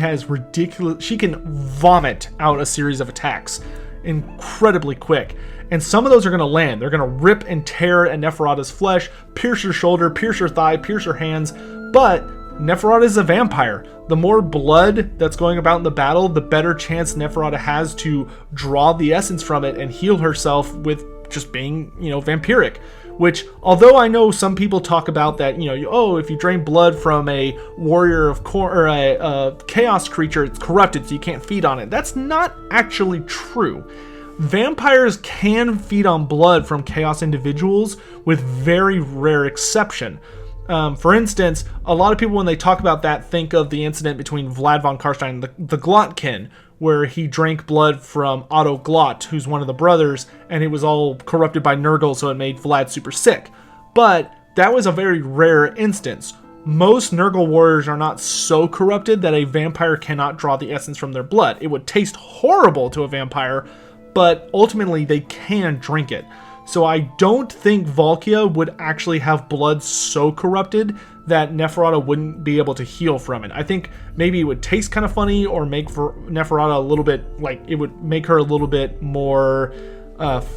[SPEAKER 1] can vomit out a series of attacks incredibly quick. And some of those are going to land. They're going to rip and tear at Neferata's flesh, pierce her shoulder, pierce her thigh, pierce her hands, but Neferata is a vampire. The more blood that's going about in the battle, the better chance Neferata has to draw the essence from it and heal herself with just being, vampiric. Which, although I know some people talk about that, if you drain blood from a warrior of or a chaos creature, it's corrupted, so you can't feed on it. That's not actually true. Vampires can feed on blood from chaos individuals, with very rare exception. For instance, a lot of people, when they talk about that, think of the incident between Vlad von Karstein and the Glotkin, where he drank blood from Otto Glott, who's one of the brothers, and it was all corrupted by Nurgle, so it made Vlad super sick. But that was a very rare instance. Most Nurgle warriors are not so corrupted that a vampire cannot draw the essence from their blood. It would taste horrible to a vampire, but ultimately they can drink it. So I don't think Valkia would actually have blood so corrupted that Neferata wouldn't be able to heal from it. I think maybe it would taste kind of funny, or make for Neferata a little bit, it would make her a little bit more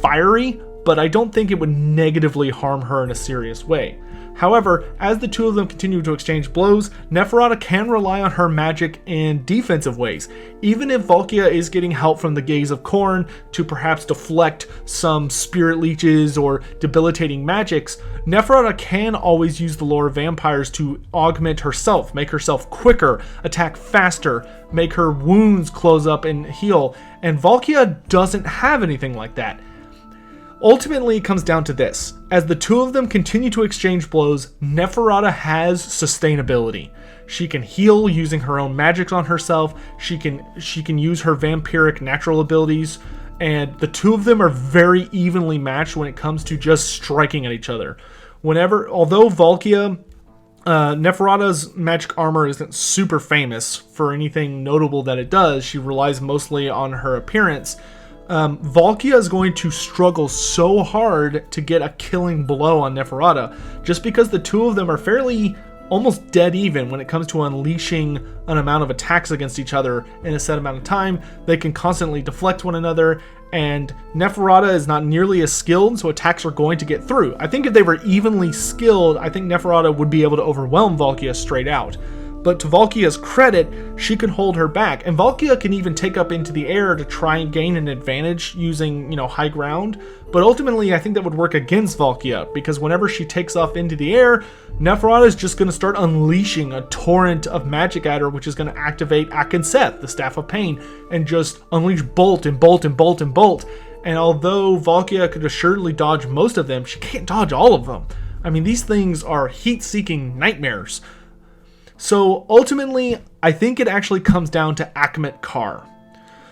[SPEAKER 1] fiery, but I don't think it would negatively harm her in a serious way. However, as the two of them continue to exchange blows, Neferata can rely on her magic in defensive ways. Even if Valkia is getting help from the Gaze of Khorne to perhaps deflect some spirit leeches or debilitating magics, Neferata can always use the lore of vampires to augment herself, make herself quicker, attack faster, make her wounds close up and heal, and Valkia doesn't have anything like that. Ultimately, it comes down to this. As the two of them continue to exchange blows, Neferata has sustainability. She can heal using her own magics on herself. She can use her vampiric natural abilities, and the two of them are very evenly matched when it comes to just striking at each other. Although Valkia, Neferata's magic armor isn't super famous for anything notable that it does, she relies mostly on her appearance. Valkia is going to struggle so hard to get a killing blow on Neferata, just because the two of them are fairly almost dead even when it comes to unleashing an amount of attacks against each other in a set amount of time. They can constantly deflect one another, and Neferata is not nearly as skilled, so attacks are going to get through. I think if they were evenly skilled, I think Neferata would be able to overwhelm Valkia straight out. But to Valkia's credit, she can hold her back. And Valkia can even take up into the air to try and gain an advantage using, high ground. But ultimately, I think that would work against Valkia, because whenever she takes off into the air, Neferata is just going to start unleashing a torrent of magic at her, which is going to activate Akenseth, the Staff of Pain, and just unleash bolt and bolt and bolt and bolt. And although Valkia could assuredly dodge most of them, she can't dodge all of them. I mean, these things are heat-seeking nightmares. So ultimately, I think it actually comes down to Akhmet Kar.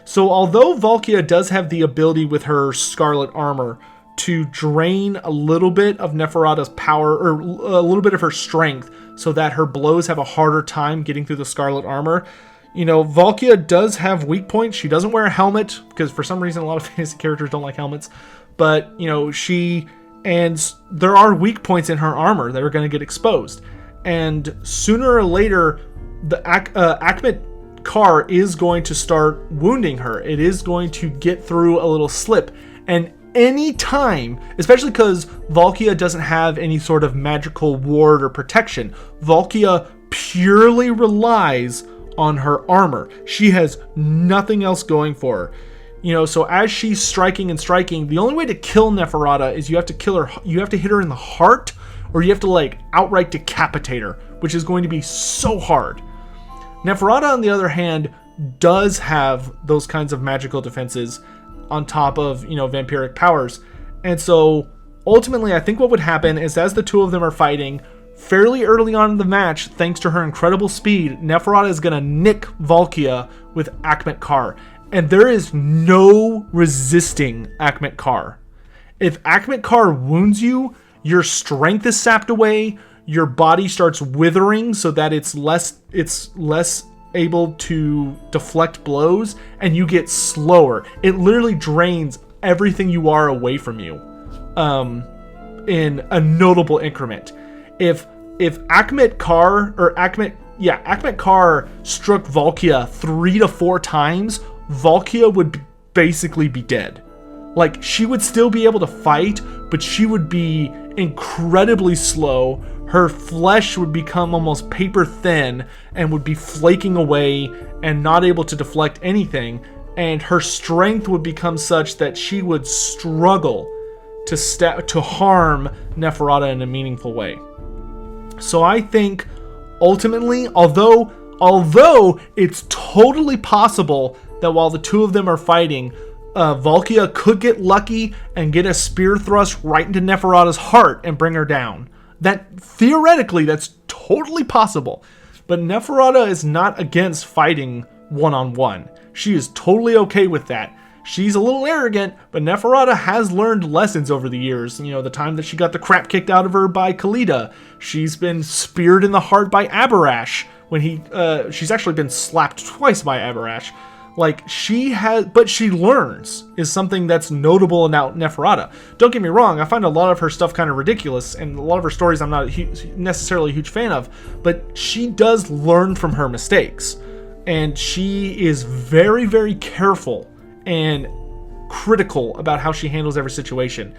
[SPEAKER 1] So although Valkia does have the ability with her scarlet armor to drain a little bit of Neferata's power, or a little bit of her strength, so that her blows have a harder time getting through the scarlet armor, Valkia does have weak points. She doesn't wear a helmet, because for some reason a lot of fantasy characters don't like helmets. But, there are weak points in her armor that are going to get exposed. And sooner or later, the Akhmet Kar is going to start wounding her. It is going to get through a little slip. And any time, especially because Valkia doesn't have any sort of magical ward or protection, Valkia purely relies on her armor. She has nothing else going for her. So as she's striking and striking, the only way to kill Neferata is you have to kill her. You have to hit her in the heart, or you have to outright decapitate her, which is going to be so hard. Neferata, on the other hand, does have those kinds of magical defenses on top of, vampiric powers. And so ultimately, I think what would happen is, as the two of them are fighting, fairly early on in the match, thanks to her incredible speed, Neferata is going to nick Valkia with Akhmet Kar. And there is no resisting Akhmet Kar. If Akhmet Kar wounds you, your strength is sapped away, your body starts withering so that it's less able to deflect blows, and you get slower. It literally drains everything you are away from you in a notable increment. If Akhmet Kar struck Valkia 3 to 4 times, Valkia would basically be dead. She would still be able to fight, but she would be incredibly slow. Her flesh would become almost paper thin and would be flaking away and not able to deflect anything. And her strength would become such that she would struggle to harm Neferata in a meaningful way. So I think ultimately, although it's totally possible that while the two of them are fighting, Valkia could get lucky and get a spear thrust right into Neferata's heart and bring her down. That theoretically, that's totally possible. But Neferata is not against fighting one-on-one. She is totally okay with that. She's a little arrogant, but Neferata has learned lessons over the years. The time that she got the crap kicked out of her by Khalida. She's been speared in the heart by Abarash when she's actually been slapped twice by Abarash. But she learns, is something that's notable about Neferata. Don't get me wrong, I find a lot of her stuff kind of ridiculous, and a lot of her stories I'm not necessarily a huge fan of, but she does learn from her mistakes. And she is very, very careful and critical about how she handles every situation.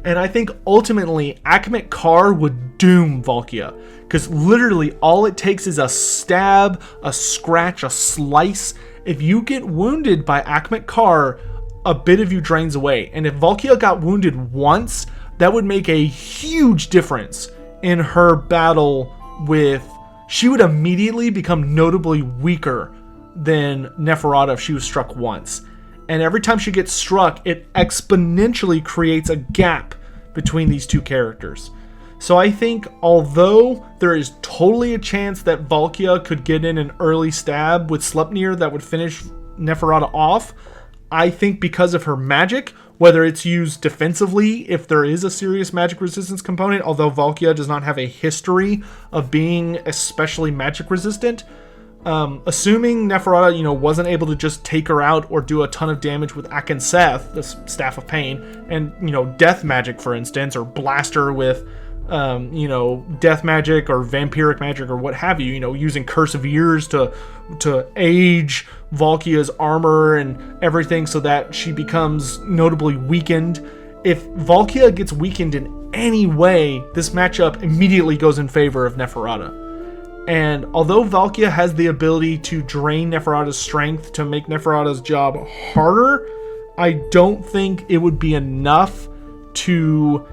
[SPEAKER 1] And I think ultimately, Akhmet Kar would doom Valkia, because literally all it takes is a stab, a scratch, a slice. If you get wounded by Akhmet Kar, a bit of you drains away. And if Valkia got wounded once, that would make a huge difference in her battle with... She would immediately become notably weaker than Neferata if she was struck once. And every time she gets struck, it exponentially creates a gap between these two characters. So I think although there is totally a chance that Valkia could get in an early stab with Sleipnir that would finish Neferata off, I think because of her magic, whether it's used defensively if there is a serious magic resistance component, although Valkia does not have a history of being especially magic resistant, assuming Neferata, wasn't able to just take her out or do a ton of damage with Akenseth, the Staff of Pain, and, death magic, for instance, or blast her with, death magic or vampiric magic or what have you, using Curse of Years to age Valkia's armor and everything so that she becomes notably weakened. If Valkia gets weakened in any way, this matchup immediately goes in favor of Neferata. And although Valkia has the ability to drain Neferata's strength to make Neferata's job harder, I don't think it would be enough to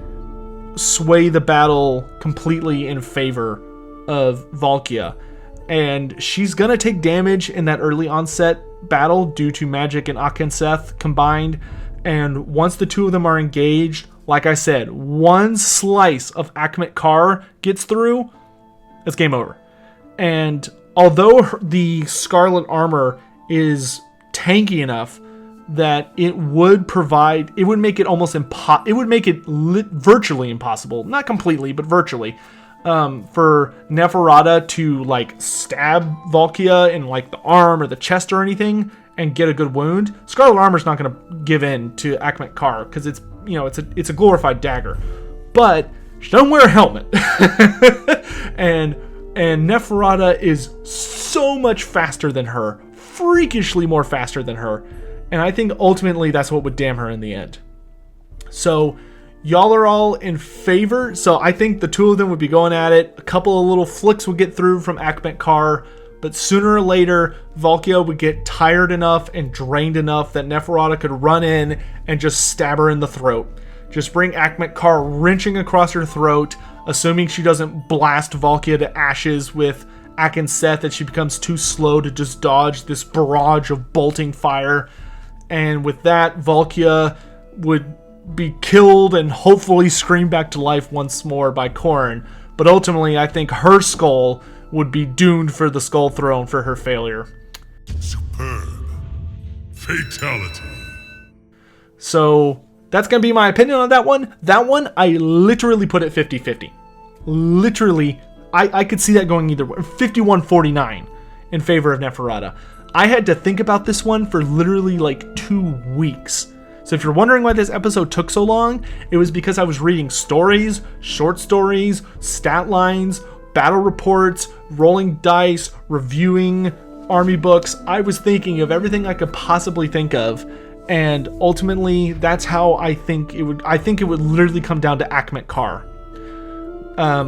[SPEAKER 1] sway the battle completely in favor of Valkia. And she's going to take damage in that early onset battle due to magic and Akenseth combined. And once the two of them are engaged, like I said, one slice of Akhmet Kar gets through, it's game over. And although the Scarlet Armor is tanky enough that it would make it almost virtually impossible, not completely, but virtually, for Neferata to like stab Valkia in like the arm or the chest or anything and get a good wound. Scarlet Armor's not going to give in to Akhmet Kar because it's a glorified dagger, but she doesn't wear a helmet, and Neferata is so much faster than her, freakishly more faster than her, and I think ultimately that's what would damn her in the end. So y'all are all in favor. So I think the two of them would be going at it. A couple of little flicks would get through from Akhmet Kar, but sooner or later, Valkia would get tired enough and drained enough that Neferata could run in and just stab her in the throat. Just bring Akhmet Kar wrenching across her throat, assuming she doesn't blast Valkia to ashes with Akenseth, that she becomes too slow to just dodge this barrage of bolting fire. And with that, Valkia would be killed and hopefully screamed back to life once more by Khorne. But ultimately, I think her skull would be doomed for the Skull Throne for her failure.
[SPEAKER 2] Superb. Fatality.
[SPEAKER 1] So that's going to be my opinion on that one. That one, I literally put it 50-50. Literally, I could see that going either way. 51-49 in favor of Neferata. I had to think about this one for literally like 2 weeks. So if you're wondering why this episode took so long, it was because I was reading stories, short stories, stat lines, battle reports, rolling dice, reviewing army books. I was thinking of everything I could possibly think of, and ultimately that's how I think it would. I think it would literally come down to Akhmet Kar.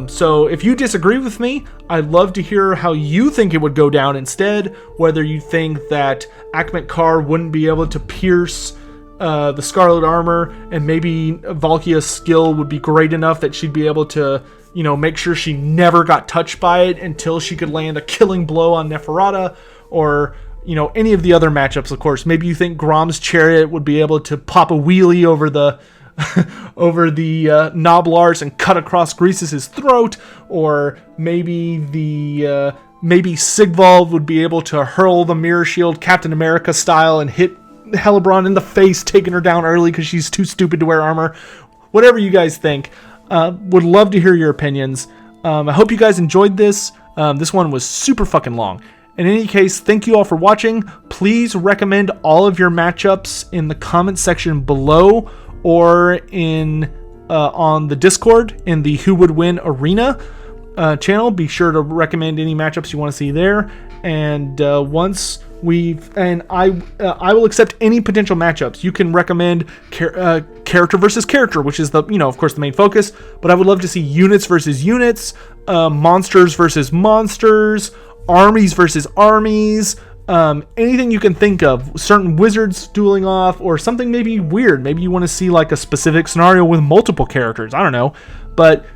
[SPEAKER 1] So if you disagree with me, I'd love to hear how you think it would go down instead. Whether you think that Akhmet Kar wouldn't be able to pierce the Scarlet Armor, and maybe Valkia's skill would be great enough that she'd be able to, make sure she never got touched by it until she could land a killing blow on Neferata, or, any of the other matchups, of course. Maybe you think Grom's Chariot would be able to pop a wheelie over the Noblars and cut across Greasus' throat, or maybe maybe Sigvald would be able to hurl the Mirror Shield Captain America style and hit Hellebron in the face, taking her down early because she's too stupid to wear armor. Whatever you guys think, would love to hear your opinions. I hope you guys enjoyed this. This one was super fucking long. In any case, thank you all for watching. Please recommend all of your matchups in the comment section below, or in on the Discord in the Who Would Win Arena channel. Be sure to recommend any matchups you want to see there. And I will accept any potential matchups. You can recommend character versus character, which is of course the main focus. But I would love to see units versus units, monsters versus monsters, armies versus armies. Anything you can think of, certain wizards dueling off, or something maybe weird. Maybe you want to see like a specific scenario with multiple characters. I don't know. But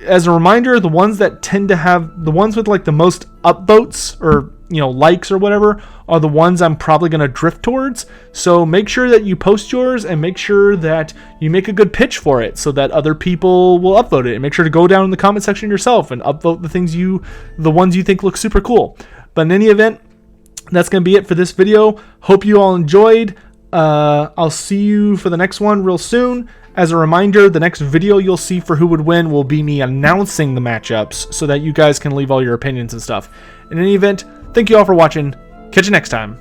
[SPEAKER 1] as a reminder, the ones that tend to have the ones with like the most upvotes or likes or whatever are the ones I'm probably going to drift towards. So make sure that you post yours, and make sure that you make a good pitch for it so that other people will upvote it. And make sure to go down in the comment section yourself and upvote the ones you think look super cool. But in any event, that's going to be it for this video. Hope you all enjoyed. I'll see you for the next one real soon. As a reminder, the next video you'll see for Who Would Win will be me announcing the matchups so that you guys can leave all your opinions and stuff. In any event, thank you all for watching. Catch you next time.